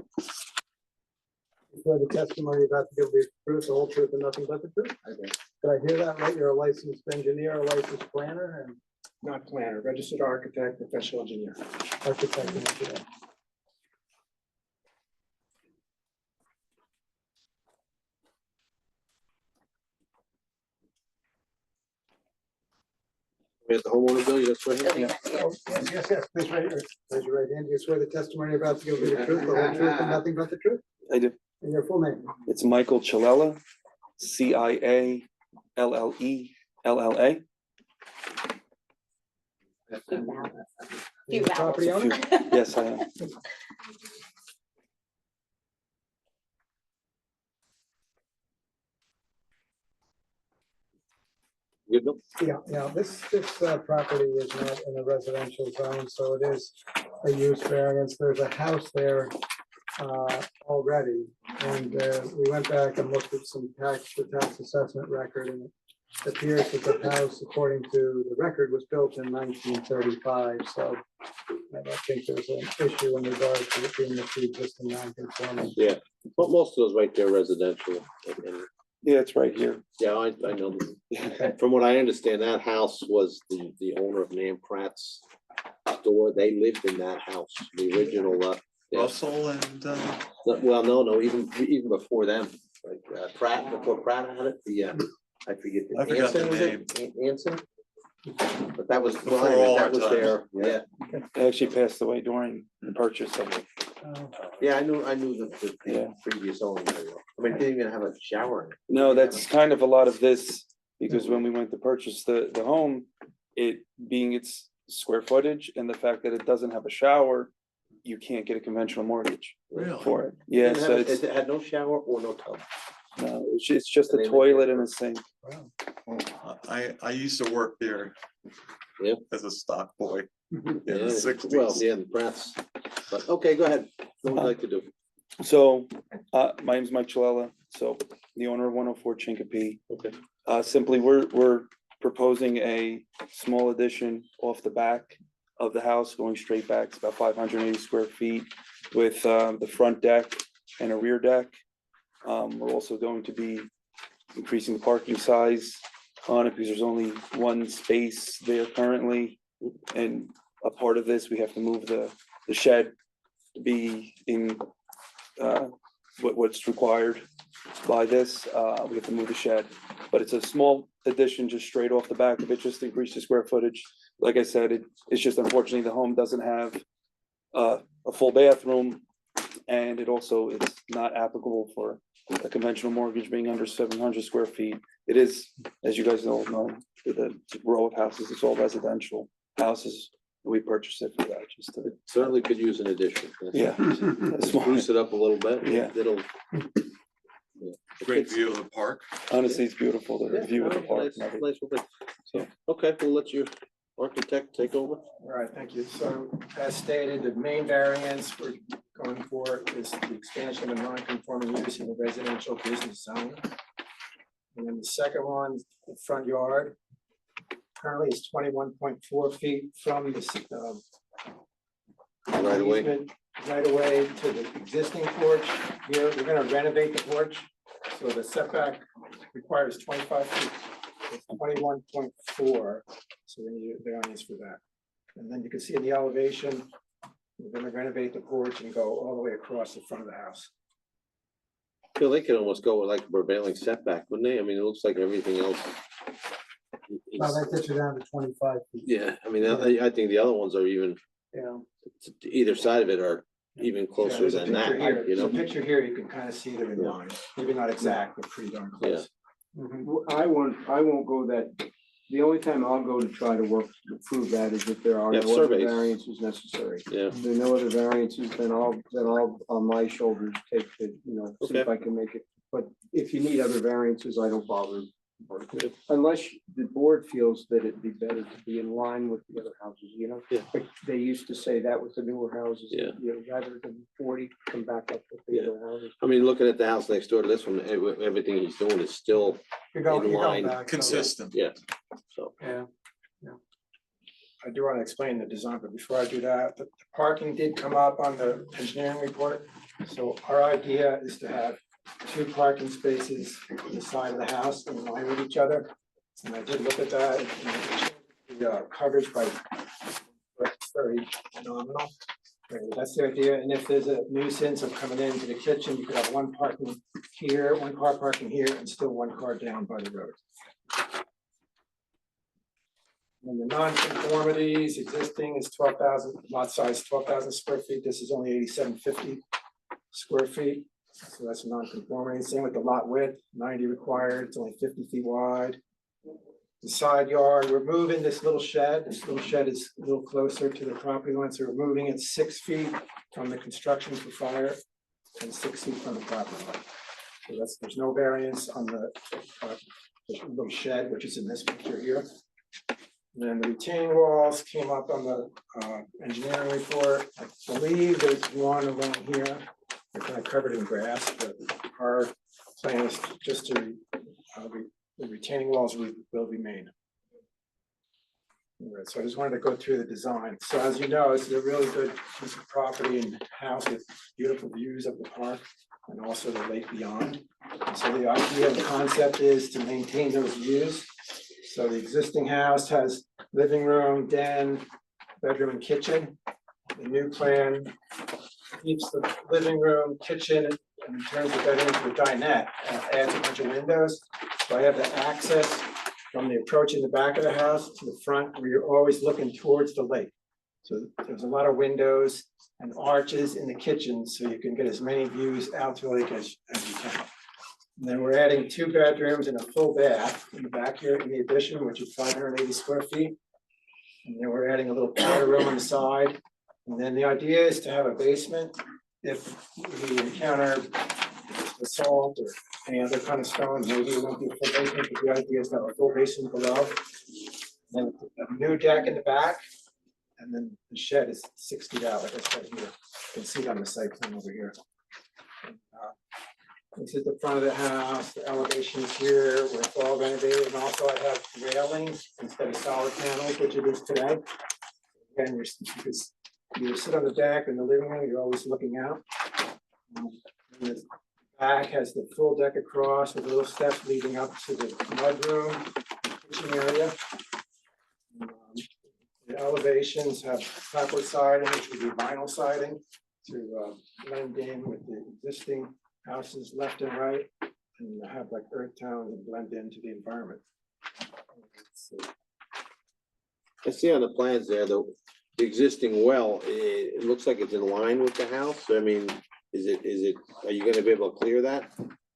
Speaker 8: You swear the testimony you're about to give will be the truth, the whole truth, and nothing but the truth? I do. Did I hear that right? You're a licensed engineer, a licensed planner, and? Not planner, registered architect, professional engineer. Architect and engineer.
Speaker 1: We have the homeowner bill, you got swear here?
Speaker 8: Oh, yes, please raise your right hand. Do you swear the testimony you're about to give will be the truth, the whole truth, and nothing but the truth?
Speaker 14: I do.
Speaker 8: And your full name?
Speaker 14: It's Michael Chilella, CIA
Speaker 13: LLA.
Speaker 8: You the property owner?
Speaker 13: Yes, I am.
Speaker 1: Good, Bill?
Speaker 8: Yeah, this property is not in a residential zone, so it is a use variance. There's a house there already. And we went back and looked at the tax assessment record, and it appears that the house, according to the record, was built in 1935. So I don't think there's an issue in regard to it being a pre-existing non-conforming.
Speaker 1: Yeah, but most of those right there residential. And
Speaker 13: Yeah, it's right here.
Speaker 1: yeah, I know. From what I understand, that house was the owner of Nan Pratt's store. They lived in that house, the original, yeah.
Speaker 11: Russell and,
Speaker 1: Well, no, even before them, like Pratt, before Pratt had it, I forget.
Speaker 11: I forgot the
Speaker 1: Anson, was it? Anson? But that was,
Speaker 11: Before all
Speaker 1: that
Speaker 11: our
Speaker 1: was
Speaker 11: time.
Speaker 1: there, yeah.
Speaker 13: They actually passed away during the purchase of it.
Speaker 1: Yeah, I knew the
Speaker 13: Yeah.
Speaker 1: previous owner very well. I mean, it didn't even have a shower in it.
Speaker 13: No, that's kind of a lot of this, because when we went to purchase the home, it being its square footage and the fact that it doesn't have a shower, you can't get a conventional mortgage
Speaker 11: Really?
Speaker 13: for it. Yeah, so it's,
Speaker 1: It had no shower or no tub.
Speaker 13: no, it's just
Speaker 1: And
Speaker 13: a
Speaker 1: they
Speaker 13: toilet and a sink.
Speaker 11: I used to work there.
Speaker 1: Yeah.
Speaker 11: As a stock boy in
Speaker 1: Yeah,
Speaker 11: the
Speaker 1: well,
Speaker 11: sixties.
Speaker 1: yeah, the Pratt's, but, okay, go ahead. What would you like to do?
Speaker 13: So, my name's Mike Chilella, so the owner of 104 Chincope.
Speaker 1: Okay.
Speaker 13: Simply, we're proposing a small addition off the back of the house, going straight back. It's about 580 square feet with the front deck and a rear deck. We're also going to be increasing the parking size on it because there's only one space there currently. And a part of this, we have to move the shed to be in what's required by this. We have to move the shed, but it's a small addition just straight off the back of it, just to increase the square footage. Like I said, it's just unfortunately the home doesn't have a full bathroom, and it also is not applicable for a conventional mortgage being under 700 square feet. It is, as you guys all know, the row of houses, it's all residential houses. We purchased it for that, just to,
Speaker 1: Certainly could use an addition.
Speaker 13: yeah. That's why.
Speaker 1: Spruce it up a little bit.
Speaker 13: Yeah.
Speaker 1: It'll.
Speaker 11: Great view of the park.
Speaker 13: Honestly, it's beautiful, the view of the park.
Speaker 1: Nice,
Speaker 13: and everything.
Speaker 1: nice little bit.
Speaker 13: So-
Speaker 1: Okay, we'll let your architect take over.
Speaker 8: All right, thank you. So as stated, the main variance we're going for is the expansion of non-conforming use in the residential business zone. And then the second one, the front yard, currently is 21.4 feet from the
Speaker 1: Right away.
Speaker 8: easement right away to the existing porch. Here, we're gonna renovate the porch, so the setback requires 25 feet. It's 21.4, so we need a variance for that. And then you can see in the elevation, we're gonna renovate the porch and go all the way across the front of the house.
Speaker 1: Bill, they could almost go with like a prevailing setback, wouldn't they? I mean, it looks like everything else.
Speaker 8: Now that gets you down to 25 feet.
Speaker 1: Yeah, I mean, I think the other ones are even,
Speaker 8: Yeah.
Speaker 1: to either side of it are even closer
Speaker 8: There's a
Speaker 1: than that,
Speaker 8: picture here.
Speaker 1: you
Speaker 8: So
Speaker 1: know?
Speaker 8: picture here, you can kind of see them in
Speaker 1: Yeah.
Speaker 8: line, maybe not exact, but pretty darn close.
Speaker 10: I won't go that, the only time I'll go to try to work to prove that is if there are
Speaker 1: Yeah,
Speaker 10: no other
Speaker 1: surveys.
Speaker 10: variances necessary.
Speaker 1: Yeah,
Speaker 10: If there are no other variances, then I'll on my shoulders take the, see if
Speaker 1: Okay.
Speaker 10: I can make it. But if you need other variances, I don't bother. Unless the board feels that it'd be better to be in line with the other houses,
Speaker 1: Yeah.
Speaker 10: Like they used to say that with the newer houses.
Speaker 1: Yeah.
Speaker 10: Rather than 40, come back up with the other houses.
Speaker 1: I mean, looking at the house next door to this one, everything he's doing is still,
Speaker 8: You're going
Speaker 1: In line.
Speaker 8: back. so-
Speaker 11: Consistent.
Speaker 1: yeah, so.
Speaker 8: Yeah. I do want to explain the design, but before I do that, the parking did come up on the engineering report. So our idea is to have 2 parking spaces on the side of the house in line with each other. And I did look at that, and the coverage by very nominal. That's the idea, and if there's a nuisance of coming into the kitchen, you could have 1 parking here, 1 car parking here, and still 1 car down by the road. And the non-conformities existing is 12,000, lot size 12,000 square feet. This is only 8,750 square feet. So that's a non-conformity. Same with the lot width, 90 required, it's only 50 feet wide. The side yard, we're moving this little shed. This little shed is a little closer to the property line, so we're moving it 6 feet from the construction for fire and 6 feet from the property line. So there's no variance on the little shed, which is in this picture here. And then the retaining walls came up on the engineering report. I believe there's one along here. They're kind of covered in grass, but our plan is just to, the retaining walls will remain. All right, so I just wanted to go through the design. So as you know, it's a really good piece of property and house with beautiful views of the park and also the lake beyond. So the idea and concept is to maintain those views. So the existing house has living room, den, bedroom and kitchen. The new plan keeps the living room, kitchen, and turns the bedroom into a dinette, adds a bunch of windows. So I have the access from the approach in the back of the house to the front, where you're always looking towards the lake. So there's a lot of windows and arches in the kitchen, so you can get as many views out to the lake as you can. And then we're adding 2 bedrooms and a full bath in the back here in the addition, which is 580 square feet. And then we're adding a little powder room on the side. And then the idea is to have a basement if we encounter assault or any other kind of stone, maybe we won't do a full basement, but the idea is to have a full basement below. Then a new deck in the back, and then the shed is 6 feet out, like I said here. You can see it on the site plan over here. And, this is the front of the house, the elevation is here, where it's all renovated, and also I have railings instead of solid panels, which it is today. Again, you sit on the deck in the living room, you're always looking out. And the back has the full deck across with little steps leading up to the mudroom, kitchen area. The elevations have clapboard siding, which would be vinyl siding to blend in with the existing houses left and right, and have like earth tones and blend into the environment.
Speaker 1: I see on the plans there, the existing well, it looks like it's in line with the house. I mean, is it, are you gonna be able to clear that?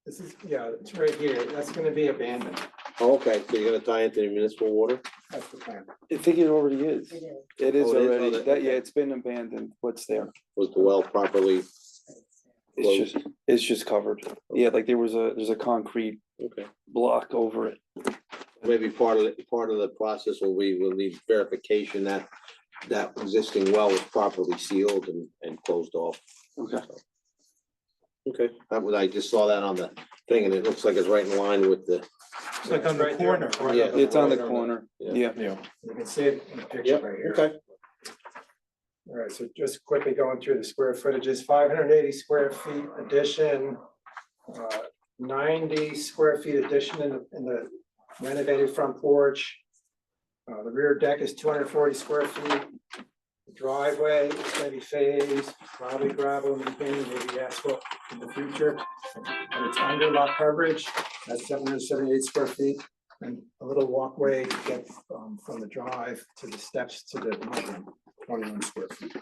Speaker 8: This is, yeah, it's right here. That's gonna be abandoned.
Speaker 1: Oh, okay, so you're gonna tie into the municipal water?
Speaker 8: That's the plan.
Speaker 4: I think it already is. It is
Speaker 1: Oh, it is? Oh,
Speaker 4: already,
Speaker 1: that-
Speaker 4: that, yeah, it's been abandoned, what's there.
Speaker 1: Was the well properly?
Speaker 4: It's just covered. Yeah, like there's a concrete
Speaker 1: Okay,
Speaker 4: block over it.
Speaker 1: maybe part of the process will need verification that that existing well was properly sealed and closed off.
Speaker 4: Okay.
Speaker 1: Okay, I just saw that on the thing, and it looks like it's right in line with the.
Speaker 8: It's like on the corner.
Speaker 1: Yeah.
Speaker 4: It's on the corner,
Speaker 1: Yeah.
Speaker 4: yeah.
Speaker 8: You can see it in the picture
Speaker 1: Yep,
Speaker 8: right here.
Speaker 1: okay.
Speaker 8: All right, so just quickly going through the square footages, 580 square feet addition, 90 square feet addition in the renovated front porch. The rear deck is 240 square feet. The driveway is going to be phased, probably gravel and painted, maybe asphalt in the future. And it's under lot coverage, that's 778 square feet. And a little walkway to get from the drive to the steps to the mudroom, 21 square feet.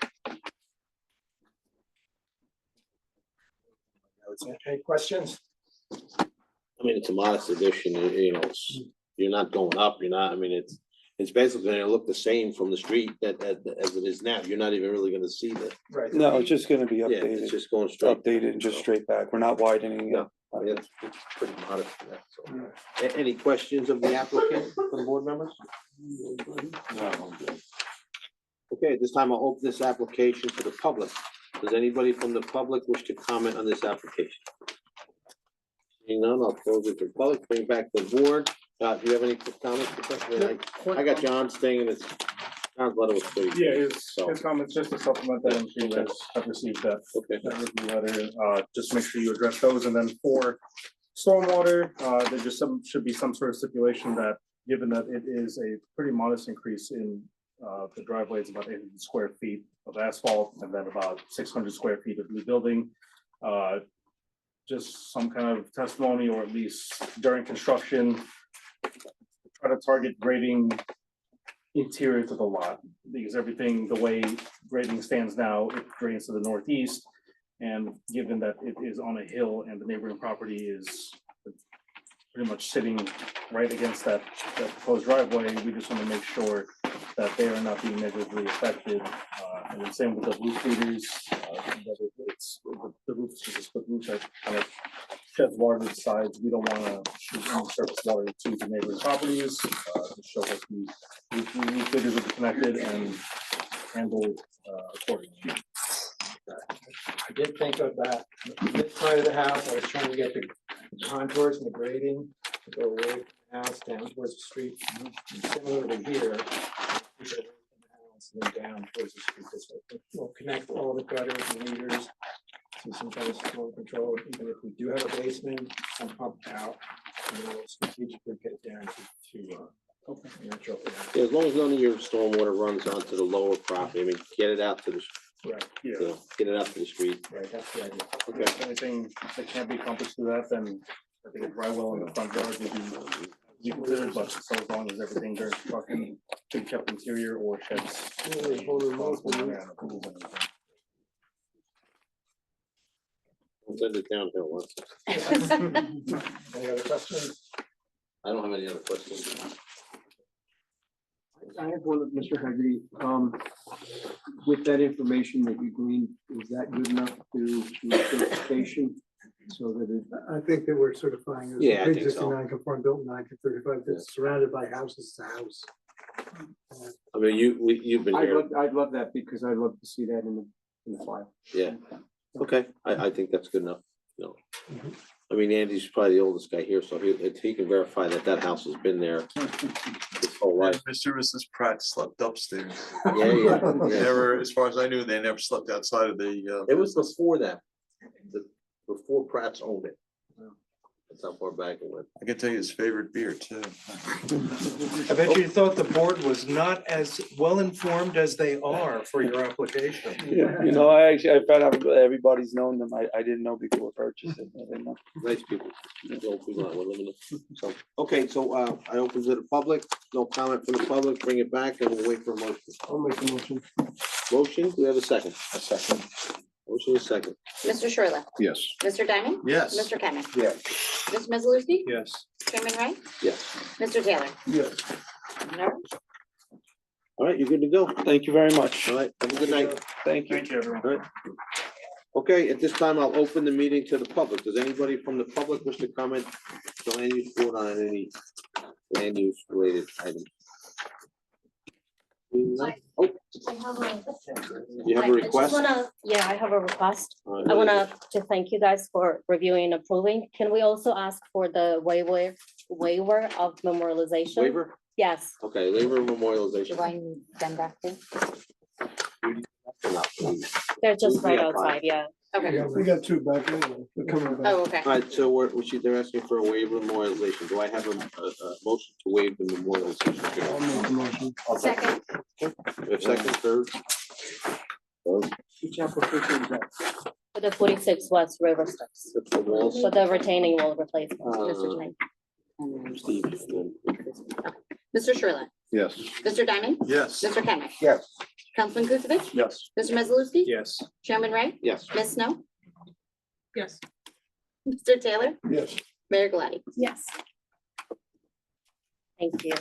Speaker 8: Any questions?
Speaker 1: I mean, it's a modest addition, you know, you're not going up, I mean, it's basically gonna look the same from the street as it is now. You're not even really gonna see the.
Speaker 8: Right.
Speaker 4: No, it's just gonna be
Speaker 1: Yeah, it's
Speaker 4: updated,
Speaker 1: just going straight.
Speaker 4: updated and just straight back. We're not widening it.
Speaker 1: No, I mean, it's pretty modest. For that, so. Any questions of the applicant from the board members? Okay, at this time I'll open this application to the public. Does anybody from the public wish to comment on this application? Seeing none, I'll close it to the public, bring it back to the board. Do you have any comments? I got John's thing and it's, John's letter was pretty.
Speaker 9: Yeah,
Speaker 1: So-
Speaker 9: his comments, just to supplement that, I'm sure you guys have received that,
Speaker 1: Okay.
Speaker 9: that review letter, just make sure you address those, and then for stormwater, there just should be some sort of stipulation that, given that it is a pretty modest increase in, the driveway, it's about 800 square feet of asphalt, and then about 600 square feet of new building, just some kind of testimony, or at least during construction, try to target grading interior to the lot, because everything, the way grading stands now, it drains to the northeast. And given that it is on a hill and the neighboring property is pretty much sitting right against that proposed driveway, we just want to make sure that they are not being negatively affected. And then same with the roof leaders, the roof is just a split roof that kind of sheds water to the sides. We don't want to shoot any surface water to the neighboring properties, to show that the roof leaders will be connected and handled accordingly.
Speaker 10: I did think of that, this side of the house, I was trying to get the contours and the grading to go away from the house down towards the street. And similarly here, keep it away from the house and then down towards the street this way. We'll connect all the gutters and leaders to some kind of storm control, even if we do have a basement, some pump out. And then we'll strategically get it down to natural.
Speaker 1: Yeah, as long as none of your stormwater runs onto the lower property, I mean, get it out to the,
Speaker 10: Right,
Speaker 9: Yeah.
Speaker 1: you know, get it out to the street.
Speaker 10: right, that's the idea.
Speaker 1: Okay.
Speaker 9: If anything that can't be accomplished through that, then I think a dry well in the front yard would be considered, but so as long as everything during construction can be kept interior or sheds.
Speaker 1: We'll send it downhill once.
Speaker 10: Any other questions?
Speaker 1: I don't have any other questions.
Speaker 10: I have one with Mr. Hagerty. With that information that you gleaned, is that good enough to certification? So that it,
Speaker 8: I think that we're certifying as
Speaker 1: Yeah, I
Speaker 8: a
Speaker 1: think
Speaker 8: pre-existing
Speaker 1: so.
Speaker 8: non-conforming built in 1935, that's surrounded by houses, it's a house.
Speaker 1: I mean, you've been here,
Speaker 10: I'd love that because I'd love to see that in the file.
Speaker 1: yeah. Okay, I think that's good enough, you know.
Speaker 8: Mhm.
Speaker 1: I mean, Andy's probably the oldest guy here, so he can verify that that house has been there his whole life.
Speaker 14: Mr. and Mrs. Pratt slept upstairs.
Speaker 1: Yeah.
Speaker 14: Never, as far as I knew, they never slept outside of the,
Speaker 1: It was before that, before Pratt's owned it. That's how far back it went.
Speaker 14: I can tell you his favorite beer too.
Speaker 5: I bet you thought the board was not as well informed as they are for your application.
Speaker 4: Yeah, you know, I found out everybody's known them. I didn't know before purchasing. I didn't know.
Speaker 1: Nice people. These old people that were living it. So, okay, so I open to the public, no comment from the public, bring it back and we'll wait for a motion.
Speaker 8: I'll make the motion.
Speaker 1: Motion, do we have a second?
Speaker 14: A second.
Speaker 1: Motion is second.
Speaker 2: Mr. Shirley,
Speaker 11: Yes.
Speaker 2: Mr. Diamond,
Speaker 14: Yes.
Speaker 2: Mr. Kenneth,
Speaker 10: Yeah.
Speaker 2: Mr. Mizzalewski,
Speaker 5: Yes.
Speaker 2: Chairman Wright,
Speaker 1: Yes.
Speaker 2: Mr. Taylor.
Speaker 10: Yes.
Speaker 1: All right, you're good to go.
Speaker 4: Thank you very much.
Speaker 1: All right, have a good night.
Speaker 4: Thank you.
Speaker 9: Thank you, everyone.
Speaker 1: All right. Okay, at this time, I'll open the meeting to the public. Does anybody from the public wish to comment to land use board on any land use related items? Oh, you have a request?
Speaker 15: Yeah, I have a request.
Speaker 1: All right,
Speaker 15: I
Speaker 1: what is
Speaker 15: wanna to thank you guys for reviewing and approving. Can we also ask for the waiver of
Speaker 1: it?
Speaker 15: memorialization?
Speaker 1: Waiver?
Speaker 15: Yes,
Speaker 1: Okay, waiver of memorialization.
Speaker 2: Do I need them back there?
Speaker 1: No.
Speaker 15: they're just
Speaker 1: We
Speaker 15: right
Speaker 1: have five.
Speaker 15: outside, yeah.
Speaker 2: Okay.
Speaker 8: We got two back there. They're coming back.
Speaker 2: Oh, okay.
Speaker 1: All right, so they're asking for a waiver of memorialization. Do I have a motion to waive the memorialization?
Speaker 8: I'll make the motion.
Speaker 2: Second,
Speaker 1: We have second, third?
Speaker 10: Which application is that?
Speaker 15: For the 46 West River Steps,
Speaker 1: The walls?
Speaker 15: for the retaining wall replacement.
Speaker 2: Mr. Tang.
Speaker 1: Steve.
Speaker 2: Mr. Shirley,
Speaker 11: Yes.
Speaker 2: Mr. Diamond,
Speaker 14: Yes.
Speaker 2: Mr. Kenneth,
Speaker 10: Yes.
Speaker 2: Councilman Kukovich,
Speaker 9: Yes.
Speaker 2: Mr. Mizzalewski,
Speaker 5: Yes.
Speaker 2: Chairman Wright,
Speaker 1: Yes.
Speaker 2: Ms. Snow,
Speaker 15: Yes.
Speaker 2: Mr. Taylor,
Speaker 8: Yes.
Speaker 2: Mayor Galati.
Speaker 3: Yes.
Speaker 15: Thank you.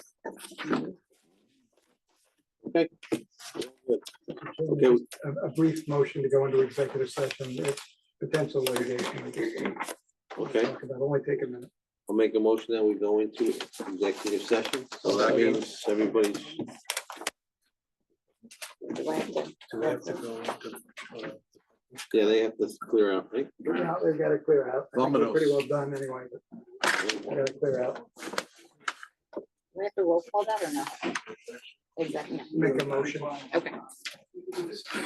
Speaker 1: Okay. Okay,
Speaker 8: A brief motion to go into executive session, if potential litigation. we can
Speaker 1: okay.
Speaker 8: talk about. Only take a minute.
Speaker 1: I'll make a motion that we go into executive session. So that means everybody's,
Speaker 2: Do I have to-
Speaker 8: So we have to go into,
Speaker 1: yeah, they have to clear out, right?
Speaker 8: now they've got to clear out. I think we're
Speaker 14: Dominoes.
Speaker 8: pretty well done anyway, but they got to clear out.
Speaker 2: Do I have to roll call that or no? Exactly. no.
Speaker 8: Make a motion,
Speaker 2: Okay.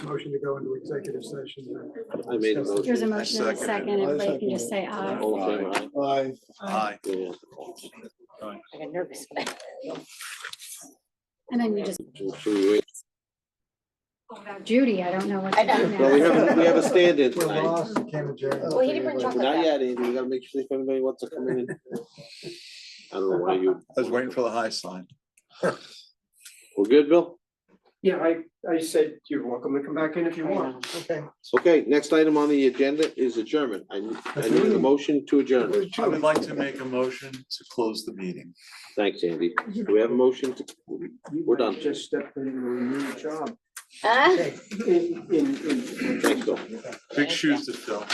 Speaker 8: motion to go into executive session.
Speaker 1: I made a motion.
Speaker 3: There's a motion and a
Speaker 14: second.
Speaker 3: second. Everybody can just say aye.
Speaker 1: All in favor, aye?
Speaker 14: Aye.
Speaker 1: Yeah.
Speaker 2: I got nervous.
Speaker 3: And then you just,
Speaker 1: Should we wait?
Speaker 3: Judy, I don't know what
Speaker 2: I
Speaker 3: to do
Speaker 2: know.
Speaker 1: Well,
Speaker 3: now.
Speaker 1: we have a stand-in
Speaker 8: We're
Speaker 1: tonight.
Speaker 8: lost, we can't adjourn.
Speaker 2: Well, he didn't bring chocolate
Speaker 1: Not
Speaker 2: back.
Speaker 1: yet, Andy. We gotta make sure if anybody wants to come in. I don't know why you,
Speaker 14: I was waiting for the high sign.
Speaker 1: we're good, Bill?
Speaker 10: Yeah, I said you're welcome to come back in if you want.
Speaker 8: Okay.
Speaker 1: Okay, next item on the agenda is adjournment. I need a motion to adjourn.
Speaker 14: I would like to make a motion to close the meeting.
Speaker 1: Thanks, Andy. Do we have a motion to, we're done.
Speaker 10: Just stepped into a new job.
Speaker 8: Okay.
Speaker 1: Thanks, Bill.
Speaker 14: Big shoes to fill.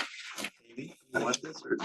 Speaker 14: You want this or?